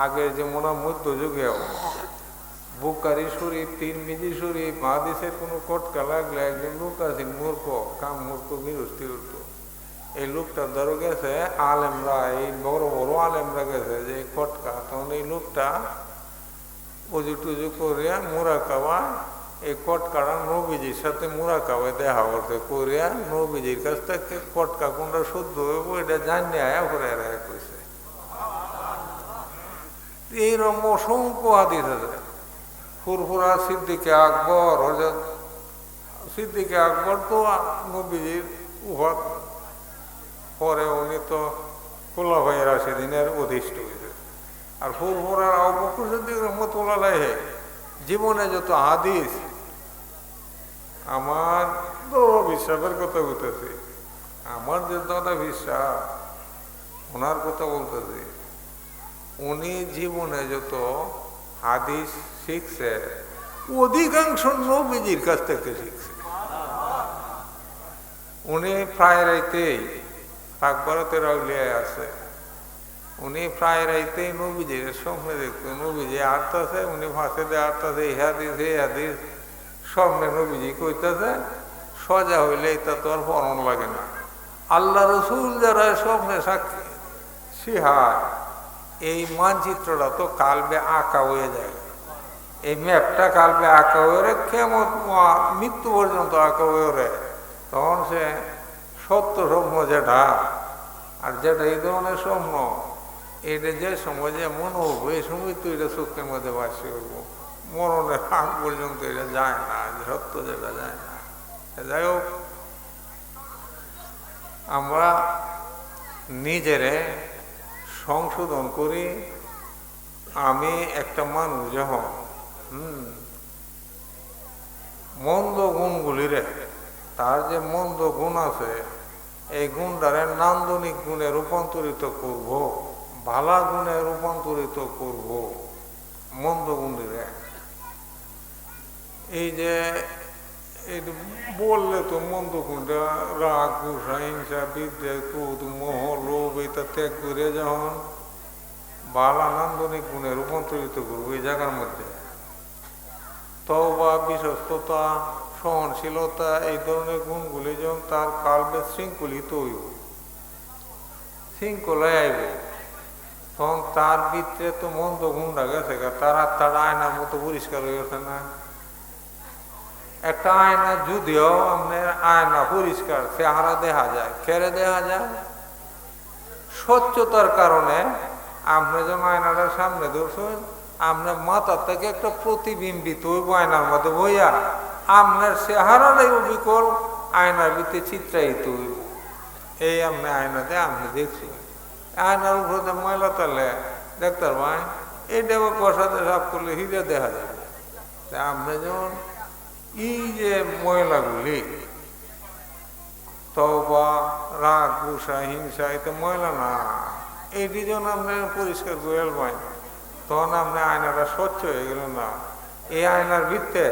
আগে যেমন মধ্যযুগেও বুখারী শরীফ, তিরমিজি শরীফ, হাদিসের কোনো কটকা লাগলে একজন লোক আছে মূর্খ, কাম মূর্খ গৃহস্থী হতো, এই লোকটা ধরো গেছে আলেমরা, এই বড় বড় আলেমরা গেছে যে কটকা, তখন এই লোকটা উজু টুজু করিয়া মুরাকাবা এই কটকাটা নবীজির সাথে মুরাকাবায় দেখা করতে করিয়া নবীজির কাছ থেকে কটকা কোনটা শুদ্ধ হইব এটা জানিয়ে আয়া করে কইছে। এইরকম অসংখ্য হাদিস আছে। ফুরফুরা সিদ্দিকে আকবর, হযরত সিদ্দিকে আকবর তো নবীজির উহদ পরে উনি তো খোলাফায়ে রাশিদিনের অধিষ্ঠ হয়েছে। আর ফুরফুরার আবু বকর সিদ্দিক রাহমাতুল্লাহ আলাইহি জীবনে যত হাদিস, আমার তো বিশ্বাসের কথা বলতেছি, আমার যে দাদা বিশ্বাস ওনার কথা বলতেছি, উনি জীবনে যত হাদিস শিখছে অধিকাংশ নবীজির কাছ থেকে শিখছে। উনি প্রায় রাইতেই পাক ভারতের আউলিয়ায় আছে, উনি প্রায় রাইতেই নবীজির স্বপ্নে দেখতো, নবীজি আটতাছে, উনি ফাঁসে দিয়ে আটতাছে, এই হাদিস স্বপ্নে নবীজি কইতাছে, সজা হইলে এটা তো আর পরণ লাগে না। আল্লাহ রসুল যারা স্বপ্নে সাক্ষী সিহায়, এই মানচিত্রটা তো কালবে আঁকা হয়ে যায়, এই ম্যাপটা কালবে আঁকা হয়ে কেমন মৃত্যু পর্যন্ত আঁকা হয়ে, তখন সে সত্য স্বপ্ন যেটা আর যেটা এই ধরনের স্বপ্ন, এটা যে সময় যে মনে হবো এই সময় তো এটা চোখের মধ্যে বাসি হইব, মরণের আগ পর্যন্ত এটা যায় না, সত্য যেটা যায় না। যাই হোক, আমরা নিজেরে সংশোধন করি। আমি একটা মানুষ যখন মন্দ গুণগুলিরে, তার যে মন্দ গুণ আছে এই গুণটারে নান্দনিক গুণে রূপান্তরিত করব, ভালা গুণে রূপান্তরিত করব মন্দ গুণিরে। এই যে বললে তো মন্দ গুণটা রাগ, গুসা, হিংসা, বিদ্বেষ, ক্রোধ, মোহ, লোভ এটা ত্যাগ করে যখন ভালা নান্দনিক গুণে রূপান্তরিত করবো এই জায়গার মধ্যে, তওবা, বিশ্বস্ততা, সহনশীলতা, এই ধরনের গুণগুলি যখন তার কালবে শৃঙ্খলিত হইব, শৃঙ্খলায় আইব, তখন তার ভিতরে তো মন্দ গুণটা গেছে, তার আত্মাটা আয়নার মতো পরিষ্কার হয়ে গেছে না। একটা আয়না যদিও আপনার আয়না পরিষ্কার চেহারা দেখা যায়, খেরে দেখা যায়, স্বচ্ছতার কারণে আপনি যখন আয়নাটার সামনে ধরছেন, আপনার মাথার থেকে একটা প্রতিবিম্বিত হইব আয়নার মধ্যে বইয়া, আপনার চেহারাটাই অবিকল আয়নার ভিতরে চিত্রায়িত হইব। এই আপনি আয়নাতে আপনি দেখছি, আয়নার উপরে ময়লা তাহলে দেখতে পাই, এইটা কষাতে সাফ করলে হিরে দেখা যাবে। আপনি যেমন এই যে ময়লাগুলি, তওবা, রাগ, গুসা, হিংসা, এটা ময়লা না, এইটি যখন আপনি পরিষ্কার করে পাই, তখন আপনি আয়নাটা স্বচ্ছ হয়ে গেল না। এই আয়নার ভিতরে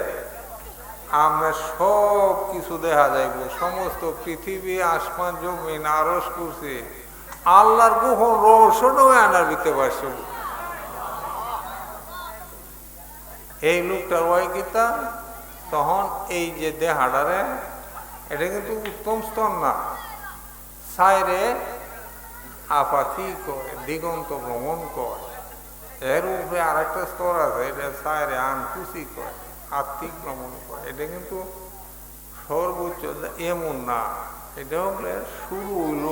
আপনার সব কিছু দেখা যাইব, সমস্ত পৃথিবী, আসমান, জমিন, আরশ, কুরসি, আল্লাহর গোপন রহস্যটাও আয়নার ভিতরে বাসব। এই লোকটার ওই গীতা, তখন এই যে দেহাটারে, এটা কিন্তু উত্তম স্তর না, সাইরে আপাতি কয়, দিগন্ত ভ্রমণ কয়, এর উপরে আর একটা স্তর আছে, এটা সাইরে আনকুচি কয়, আত্মিক ভ্রমণ কয়। এটা কিন্তু সর্বোচ্চ এমন না, এটা হলে শুরু হইল।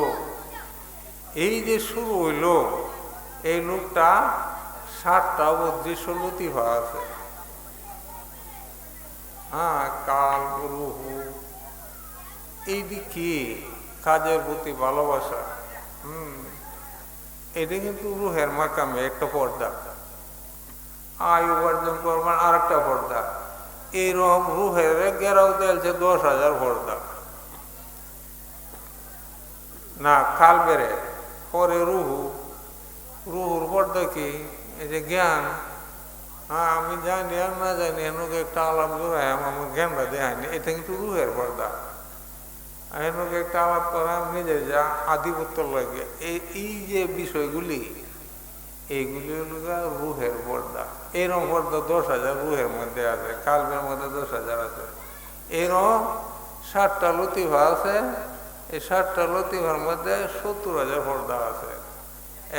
এই যে শুরু হইল, এই লোকটা 7টা উদ্দেশ্য লতিফা আছে। হ্যাঁ, কাল, রুহু, এইটি কি কাজের প্রতি ভালোবাসা, এটা কিন্তু রুহের মাকামে একটা পর্দা, আয় উপার্জন করবেন আর একটা পর্দা। এইরকম রুহের গেরাও দিয়েছে 10,000 পর্দা না, কাল বেড়ে পরে রুহুর পর্দা কি, এই যে জ্ঞান। হ্যাঁ, আমি জানি আর না জানি, এনুকে একটা আলাপ জোড়াই আমার জ্ঞানটা দেয়নি, এটা কিন্তু রুহের পর্দা। এনুকে একটা আলাপ করা নিজের যা আধিপত্য লাগে, এই যে বিষয়গুলি, এইগুলি হল রুহের পর্দা। এরকম পর্দা 10,000 রুহের মধ্যে আছে, কালবের মধ্যে 10,000 আছে। এরকম 7টা লতিফা আছে, এই 7টা লতিফার মধ্যে 70,000 পর্দা আছে।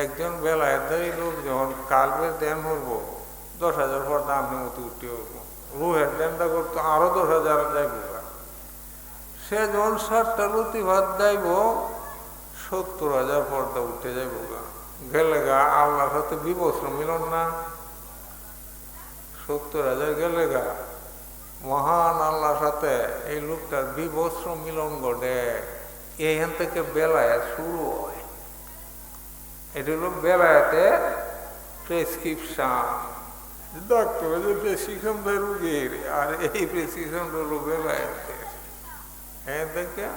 একজন বেলায়েতদারি লোক যখন কালবের ধ্যান করবো, 10,000 পর্দা আপনি মতো উঠতে হবো, রুহের ধ্যানটা করতো আরো 10,000 যাইব। সে যখন 7টা লতিফা যাইব, 70,000 পর্দা উঠে যাইব গেলে গা, আল্লাহর সাথে বিবস্ত্র মিলন না, 70,000 গেলে গা মহান আল্লাহর সাথে এই লোকটার বিবস্ত্র মিলন ঘটে। এইখান থেকে বেলায় শুরু হয়, এটা হলো বেলায়েতে প্রেসক্রিপশন। ডাক্তার যে প্রেসক্রিপশন দেয় রুগীর, আর এই প্রেসক্রিপশন হলো বেলায়েতে। হ্যাঁ, দেখে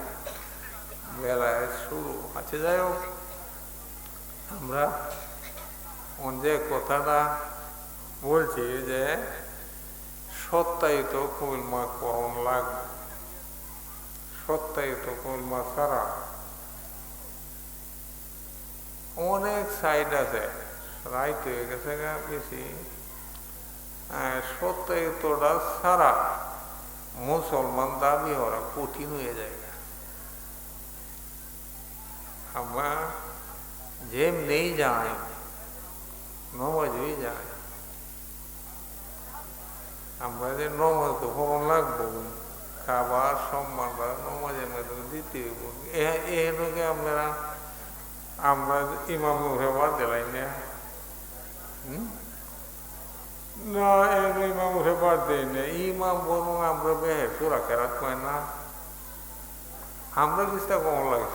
বেলায়েত শুরু। আচ্ছা, যাই হোক, আমরা যে কথাটা বলছি যে সত্যায়িত কলমা কখন লাগবে, সত্যায়িত কলমা ছাড়া অনেক সাইড আছে, রাইট হয়ে গেছে বেশি। সত্যায়িতটা ছাড়া মুসলমান দাবি ওরা কঠিন হয়ে যায়। আমরা যেমনি যাই নমাজ হয়ে যায়, আমরা যে নমাজ তো ভবন লাগবো, খাবার সম্মানটা নমাজের মধ্যে দিতে হইব। এগুলোকে আমরা ইমাম মুখে বাদ দিলাই না, না এর ইমাম মুখে বাদ দিই না। ইমাম বরং আমরা বেহে চোরা কেরাত কয় না, আমরা কিছুটা কম লাগে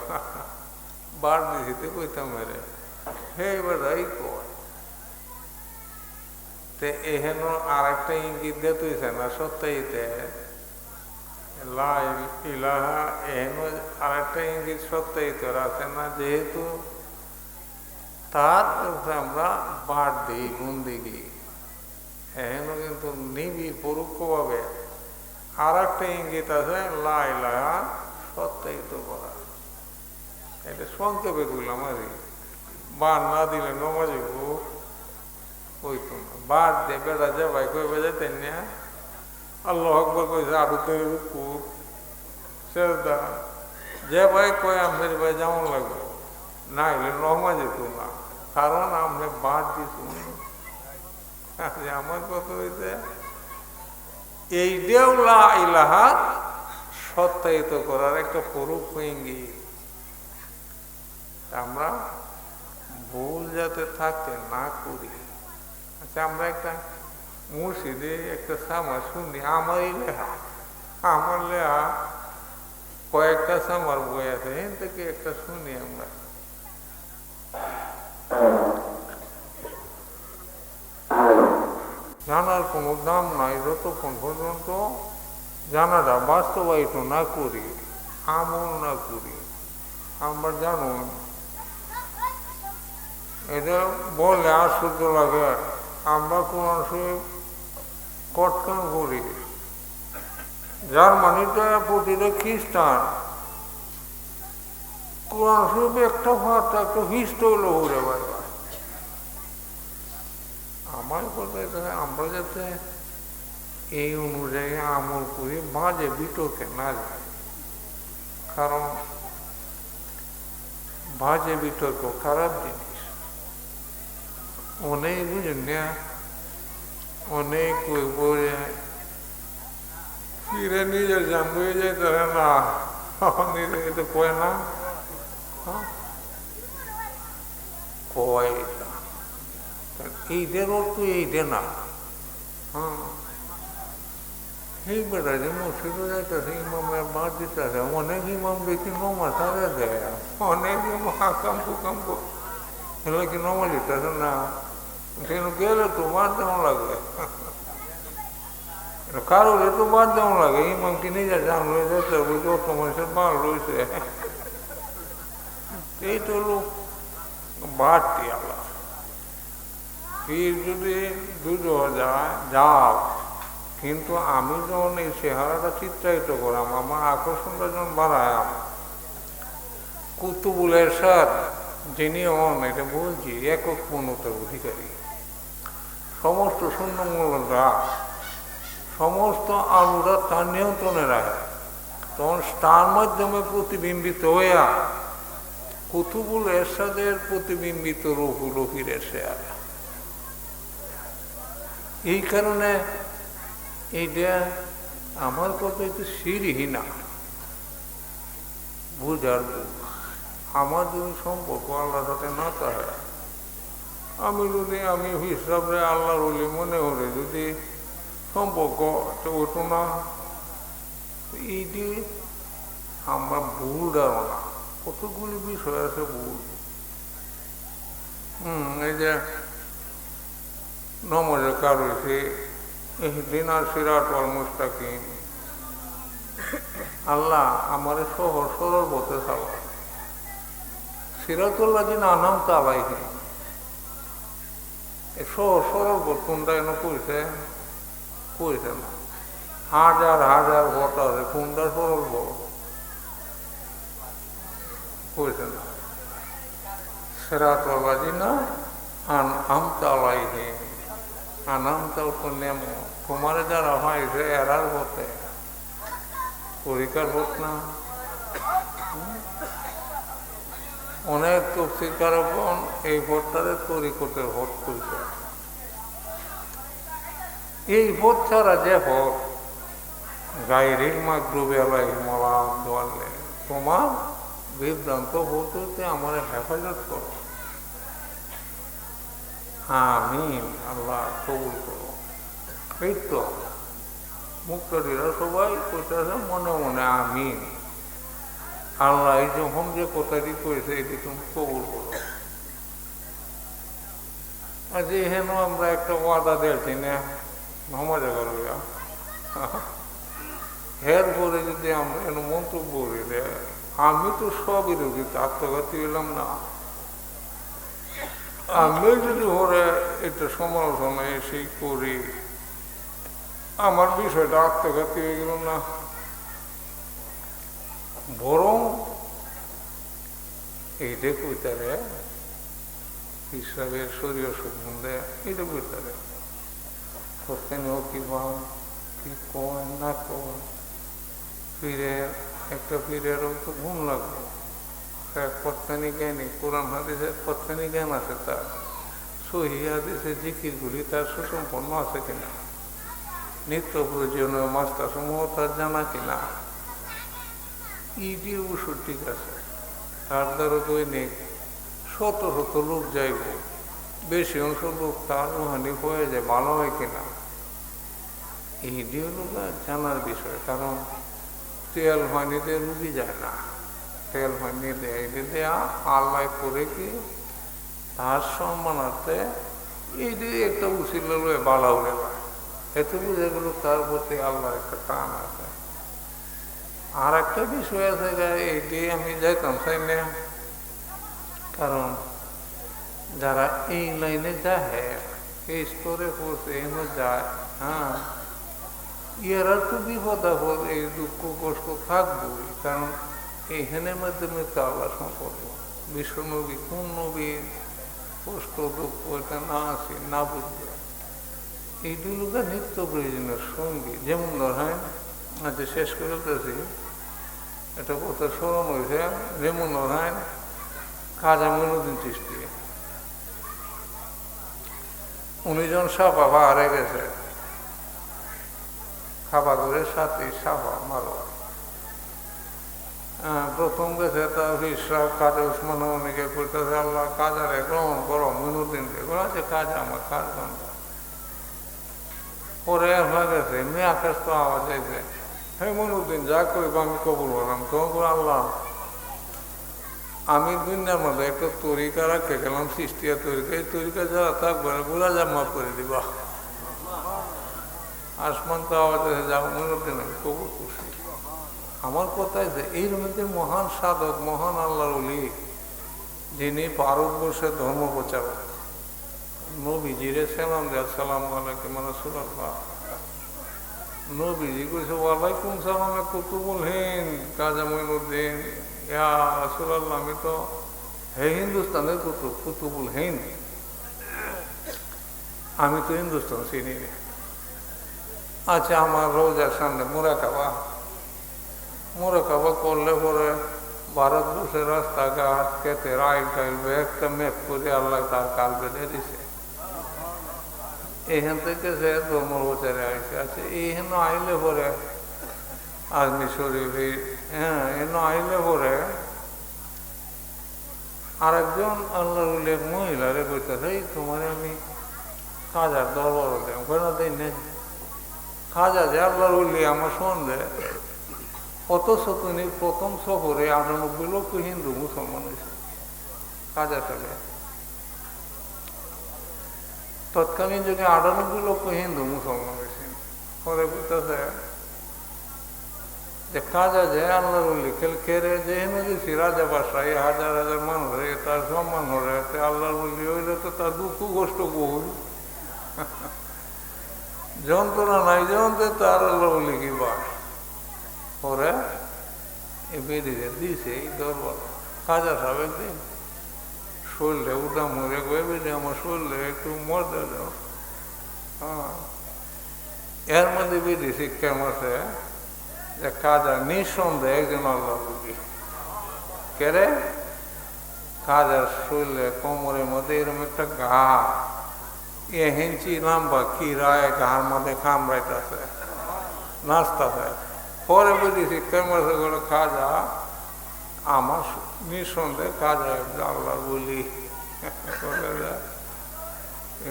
বার দিতে কইতাম মেরে হে বেড়াই কয়। এহেন আর একটা ইঙ্গিত দিতেছে না সত্যাইতে ইলাহা, এহেন আর একটা ইঙ্গিত সত্যাইতে আছে না, যেহেতু তার আমরা বাদ দিই বন্দিগি, এহেন কিন্তু নিবিড় পরোক্ষভাবে আর একটা ইঙ্গিত আছে লা ইলাহা সত্যায়িত করা। এটা সংক্ষেপে বললাম আর কি। বার না দিলে নমাজ হইতো না। বার দিয়ে বেড়া যে ভাই কই বেজাতেন না, আল্লাহ আকবর কইছে আরুতে রুকু সেজদা, যে ভাই কয় আমের ভাই যেমন লাগবে না হইলে নমাজ হইতো না, কারণ আমরা বার দিছি। আমার কথা হইছে এইটাও লা ইলাহা সত্যায়িত করার একটা পরোক্ষ ইঙ্গিত। আমরা ভুল যাতে থাকতে না করি। আচ্ছা, আমরা একটা মসজিদে একটা সামা শুনি, আমারই লেখা, আমার লেখা কয়েকটা সামার বই আছে, এখান থেকে একটা শুনি আমরা। জানার কোনো দাম নাই যতক্ষণ পর্যন্ত জানাটা বাস্তবায়িত না করি, আমল না করি। আমরা জানুন এটা বললে আশ্চর্য লাগে, আমরা কোন কটকান করি। জার্মানিতে প্রতিটা খ্রিস্টান কোরআন শরীফ একটা ভাষা একটা হিস্ট হইলো ঘুরে বাইরে। আমার কথা আমরা যাতে এই অনুযায়ী আমল করি, বাজে বিতর্কে না যায়। কারণ বাজে বিতর্ক খারাপ জিনিস। অনেক বুঝেন না, অনেক ফিরে নিজের জান হয়ে যায় তারা না, নিজেকে তো কয় না, কয় এইদের অর্থ এইটা না। এই বেটা যে মসজিদে যাইতেছে, ইমামের বাদ দিতেছে, অনেক ইমাম দেখি নমা সারে দেয়, অনেক ইমাম কাম্পু কাম্পু এগুলো কি নমা দিতেছে না, সেখানে গেলে তো বাদ দেওয়া লাগে, কারো তো বাদ দেওয়া লাগে। ইমামকে নিজে জান হয়ে যেতে হবে, যত মানুষের বাদ রয়েছে, এই তো হলো বাড়তি আল্লাহ। ফির যদি দুজো যাও, কিন্তু আমি যখন এই চেহারাটা চিত্রায়িত করাম, আমার আকর্ষণটা যখন বাড়ায়াম, কুতুবুল এরশাদ যিনি হন, এটা বলছি, একক পূর্ণতার অধিকারী, সমস্ত শূন্যমূলরা, সমস্ত আলুরা তার নিয়ন্ত্রণে রাখে, তখন তার মাধ্যমে প্রতিবিম্বিত হইয়া কুতুবুল এরশাদের প্রতিবিম্বিত রফির এরশাদ। এই কারণে এইটা আমার কথা একটু সিঁড়িহীনা বুঝার। আমার যদি সম্পর্ক আল্লাহর সাথে না থাকে, আমি হিসাবে আল্লাহর বলি মনে হলে যদি সম্পর্ক ওঠো না, এইটি আমরা ভুল ধারণা, কতগুলি বিষয় আছে ভুল। এই যে নমজে কারুছি ইহদিনা সিরাতাল মুস্তাকিম, আল্লাহ আমার সহজ সরল পথে চালাও। সিরাতুল লাযিনা আনআমতা আলাইহিম, সহজ সরল পথ কোনটা এনে কইছে না। হাজার হাজার পথ আছে, কোনটা সরল পথ কইছে না। সিরাতুল লাযিনা আনআমতা আলাইহিম, আনআমতা উপর নেম, তোমার যারা হয়েছে এরার পথে, পরীক্ষার পথ না। অনেক তফসিরকারগণ এই ভোটটারে তরিকতের ভোট করেছে। এই ভোট ছাড়া যে ভোট গায়রিল মাগদুবি আলাইহিম ওয়ালাদ-দাল্লিন, তোমার বিভ্রান্ত ভোট হইতে আমার হেফাজত করো। আমিন, আল্লাহ কবুল করো। এই তো মুক্তাদিরা সবাই কইতেছে মনে মনে আমিন। আল্লাহ যখন যে কথাটি করেছে এটি তুমি কবুল করো। আজ হেন আমরা একটা ওয়াদা দিয়েছি না মজা করবে, এর পরে যদি আমরা এন মন্তব্য করি, আমি তো সবই রোগী, আত্মঘাতী হইলাম না। আমি যদি ওরে এটা সমালোচনা এসে করি, আমার বিষয়টা আত্মঘাতী হয়ে গেল না। বরং এইটা কইতারে ইসলামের শরীয় সম্বন্ধে এটা কইতারে কোথাও কিবা কি কয় না কয়, পীরের একটা পীরেরও তো ঘুম লাগবে। কত্তানি জ্ঞানী, কোরআন হাদিসের কত্তানি জ্ঞান আছে তার, সহিহ হাদিসের জিকিরগুলি তার সুসম্পন্ন আছে কিনা, নিত্য প্রয়োজনীয় মাস্টারসমূহ তার জানা কিনা, ইডি অবশ্য ঠিক আছে। তার দ্বারা দৈনিক শত শত লোক যাইব, বেশি অংশ লোক তার রুহানি হয়ে যায়, ভালো হয় কিনা, এইটি হল জানার বিষয়। কারণ তেল পানিতে রুগী যায় না, তেল পানি দেয় দেয়া আল্লাহ করে কি তার সম্মানার্থে এইটি একটা উচিত বালা উড়ে যায়, এতে বুঝে গেল তার প্রতি আল্লাহর একটা টান আছে। আর একটা বিষয় আছে, এইটি আমি যাইতাম চাই না, কারণ যারা এই লাইনে যায়, এই স্তরে পড়ছে এমন যায়, হ্যাঁ এরা তো বিপদ আপদ, এই দুঃখ কষ্ট থাকবই। কারণ এইখানের মাধ্যমে তো আল্লাহ সম্পর্ক। বিশ্বনবী কোন নবীর কষ্ট দুঃখ এটা না আছে না বুঝবে, এইগুলোকে নিত্য প্রয়োজনীয় সঙ্গী। যেমন ধরেন আজকে শেষ করতেছি, এটা কথা স্মরণ হয়েছে, যেমন ধরেন খাজা মঈনুদ্দিন চিশতি, উনি যখন সাফা হারে গেছে, খাবা করে সাথে সাফা মারো, প্রথম গেছে তার হিসরা কাজে উসমান অনেকে করতেছে, আল্লাহ কাজারে গ্রহণ করো, মঈনুদ্দিনকে আছে কাজ আমার কাজ বন্ধ। পরে হয়ে গেছে মেয়ে আকাশ তো আওয়াজ আইছে, হে মঈনুদ্দিন যা করবো আমি কবুল করলাম। তখন আল্লাহ আমি দুনিয়ার মধ্যে একটা তরিকা রাখে গেলাম, সৃষ্টিয়া তরিকা, এই তরিকা যারা থাকবে গোলা জামা করে দিবা। আসমান তো আওয়াজ আছে, যা মঈনুদ্দিন আমি কবুল করছি। আমার কথা যে এই মধ্যে মহান সাধক, মহান আল্লাহর ওলি, যিনি ভারতবর্ষের ধর্ম প্রচারক, নবীজিরে সালাম দেয়, আসসালামু আলাইকুম রাসূলুল্লাহ। নবীজি কইছে ওয়ালাইকুম সালাম কুতুবুল হিন্দ কাজা মঈনুদ্দিন, ইয়া রাসূলুল্লাহ আমি তো হে হিন্দুস্তানের কুতুবুল হিন্দ, আমি তো হিন্দুস্তান চিনি না। আচ্ছা আমার রোজার সামনে মোরাকাবা করলে পরে ভারতবর্ষের রাস্তাঘাট খেতে রাইল টাইলবে একটা ম্যাপ করে আল্লাহ তার কাল বেঁধে দিছে। এইখান থেকে সে ধর্মপ্রচারে আইসে। আচ্ছা এইখানে আইলে পরে আজমি শরীফ, হ্যাঁ এনে আইলে পরে আরেকজন আল্লাহর উল্লেখ মহিলারে কইতেছে, তোমার আমি খাজার দরবার দেব, কেনা দেই না খাজা যে আল্লাহর উল্লেখ আমার সন্দেহ। অথচ তিনি প্রথম সফরে ৯৮ লক্ষ হিন্দু মুসলমান হয়েছে খাজা সালে। তৎকালীন যুগে 98 লক্ষ হিন্দু মুসলমান হয়েছে। পরে বুঝতেছে যে কাজা যে আল্লাহর উল্লি খেলে যেহেতু গেছি রাজা বাসায় হাজার হাজার মানুষ হয়ে তার সম্মান হরে আল্লাহর উল্লি হইলে তো তার দুঃখ কষ্ট বহুল যন্ত্রণা নাই যন্ত্রে তার আল্লাহ উল্লি কি বাস ওরা এই বেরিয়ে দিছে এই দরবার কাজা সাহেব একদিন শরীরে উঠা মরে গয়ে বেরিয়ে আমার শরীরে একটু মরতে দাও। হ্যাঁ, এর মধ্যে বেরিয়ে শিক্ষার মাসে যে কাজা নিঃসন্দেহে একজন আল্লাহ বুঝি কেরে কাজার শরীরে কোমরের মধ্যে এরকম একটা ঘা হেঞ্চি নাম্বা কি রায় ঘাড় মধ্যে কামড়াইতেছে নাচতেছে। পরে বুঝি শিক্ষার মাসে করে কাজা আমার নিঃসন্দেহে কাজা আল্লাহ বলি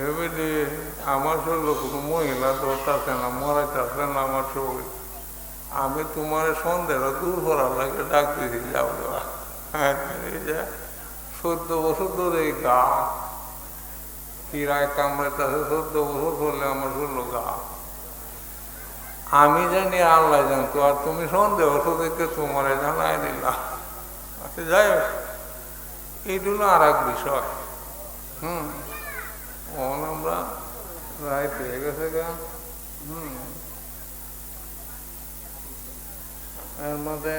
এবারে আমার শরীরে কোনো মহিলা ধরতেছে না মরাইতেছে না আমার শরীর আমি তোমার সন্দেহ দূর করার লাগে ডাক দিয়েছি যাও দেওয়া 14 বছর ধরে এই গা কিরায় কামড়াইতেছে 14 বছর ধরলে আমার শরীর গা আমি জানি আল্লাহ জানতো আর তুমি সন্দেহ দেখে তোমার জানাই দিলাম। আচ্ছা যাই হোক এইগুলো আর এক বিষয়। আমরা রায় পেয়ে গেছে গা। এর মধ্যে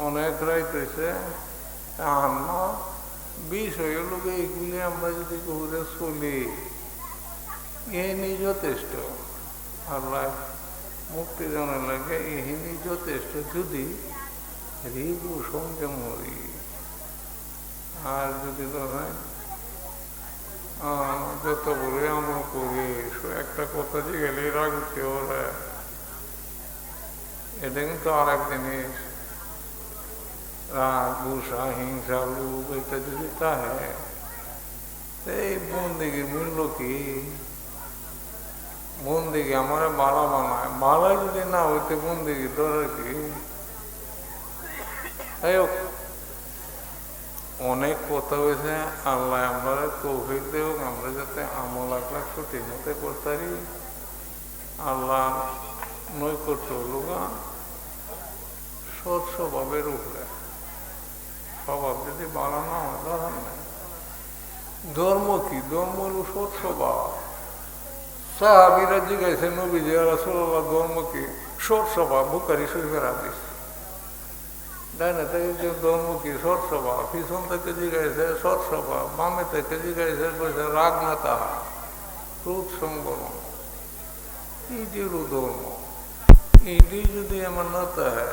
অনেক রায় পেয়েছে আমরা বিষয় লোক এইগুলি আমরা যদি ঘুরে চলি এহেনি যথেষ্ট আল্লাহ মুক্তি জানার লাগে এহেনি যথেষ্ট যদি রিপু সঙ্গে মরি। আর যদি ধরেন যত বলে আমরা করি একটা কথা যে গেলে রাগ উঠতে ওরা এটা কিন্তু আর এক জিনিস রাগ গুসা হিংসা লোভ এটা যদি তাহে এই বন্দিগির মূল্য কি? বন্দিগি আমার মালা বানায় মালাই যদি না হইতে বন্দিগি দরকার কি? তাই হোক অনেক কথা হয়েছে আল্লাহ আমরা তৌফিক দেব আমরা যাতে আমল আখলাক সঠিক মতে করতে পারি। আল্লাহ নৈকট্য হলুগা সৎ স্বভাবের উপরে স্বভাব যদি বাড়ানো হয় ধরার নাই। ধর্ম কি? ধর্ম হল সৎ স্বভাব। সাহাবীরা জিজ্ঞাসা নবীজি রাসূলুল্লাহ ধর্ম কি? সৎ স্বভাব। বুখারী শরীফের হাদিস। ডাইনে থেকে যে ধর্ম কি? সৎ স্বভাব। পিছন থেকে জিজ্ঞাসা সৎ স্বভাব। বামে থেকে জিজ্ঞাসা করছে রাগ না তাহা ক্রোধ সংবরণ। এইটি হল ধর্ম। এইটি যদি আমার না থাকে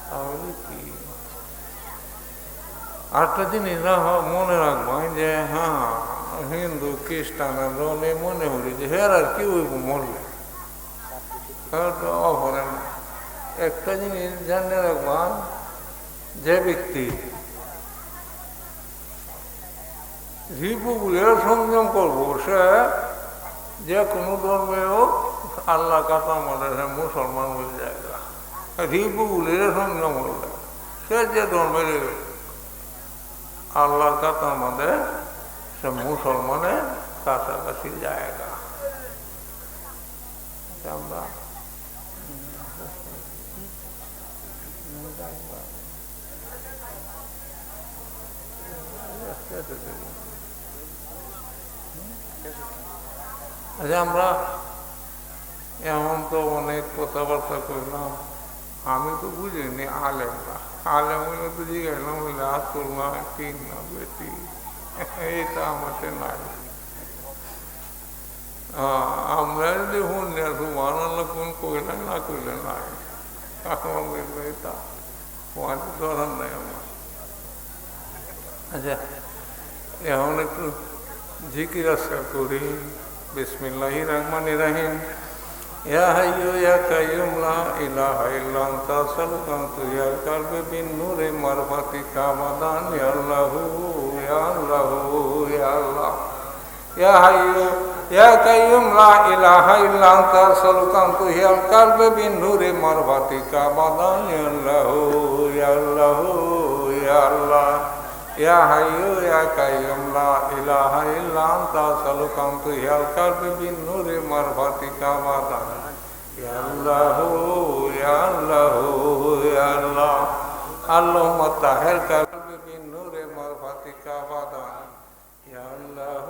তাহলে কি? আরেকটা জিনিস মনে রাখবেন যে হ্যাঁ হিন্দু খ্রিস্টান রনে মনে হলি যে হের আর কি হইব মরলে অপরে না। একটা জিনিস জানিয়ে রাখবেন যে ব্যক্তি রিপুগুলের সংযম করবো সে যে কোনো ধর্মেও আল্লাহ কাতা মনে মুসলমান হয়ে যায়। রিপুগুলের সংযম করলে সে যে ধর্মের আল্লাহর কাতার মধ্যে সে মুসলমানের কাছাকাছি জায়গা। আমরা আচ্ছা আমরা এমন তো অনেক কথাবার্তা করলাম আমি তো বুঝিনি আলেমরা আলেম হইলে তো জিজ্ঞাসলাম হইলে আসল না ঠিক না বেটি এটা আমাকে নাই। আমরা যদি শুনি আর সুবহানাল্লাহ কোন কইলে না কইলে নাই আমাদের এটা তোমাদের ধরার নাই আমার। আচ্ছা এখন একটু জিকির আজকার করি। বিসমিল্লাহির রহমানির রহিম। ইয়া হাইয়্যু ইয়া কাইয়্যুম লা ইলাহা ইল্লা আনতা আসআলুকা ইয়া কালবি বিন নূরি মারফাতিকা মাদান ইয়া আল্লাহু ইয়া আল্লাহু ইয়া আল্লাহ ইয়া হাইয়্যু ইয়া কাইয়্যুম লা ইলাহা ইল্লা আনতা আসআলুকা ইয়া কালবি বিন নূরি মারফাতিকা মাদান ইয়া আল্লাহু ইয়া আল্লাহু ইয়া আল্লাহ يا حي يا قيوم لا إله إلا أنت أسألك أن تحيي القلب بالنور معرفتك أبدا يا الله يا الله يا الله اللهم طهر قلبي بالنور معرفتك أبدا يا الله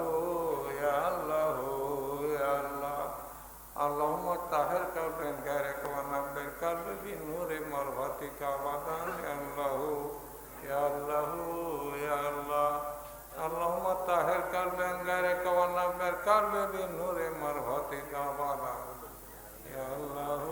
يا الله يا الله اللهم طهر قلبي غيرك ونبر قلبي بالنور معرفتك أبدا يا الله يا الله يا الله اللهم طهر قلبي غيرك ونبر قلبي بالنور معرفتك أبدا يا الله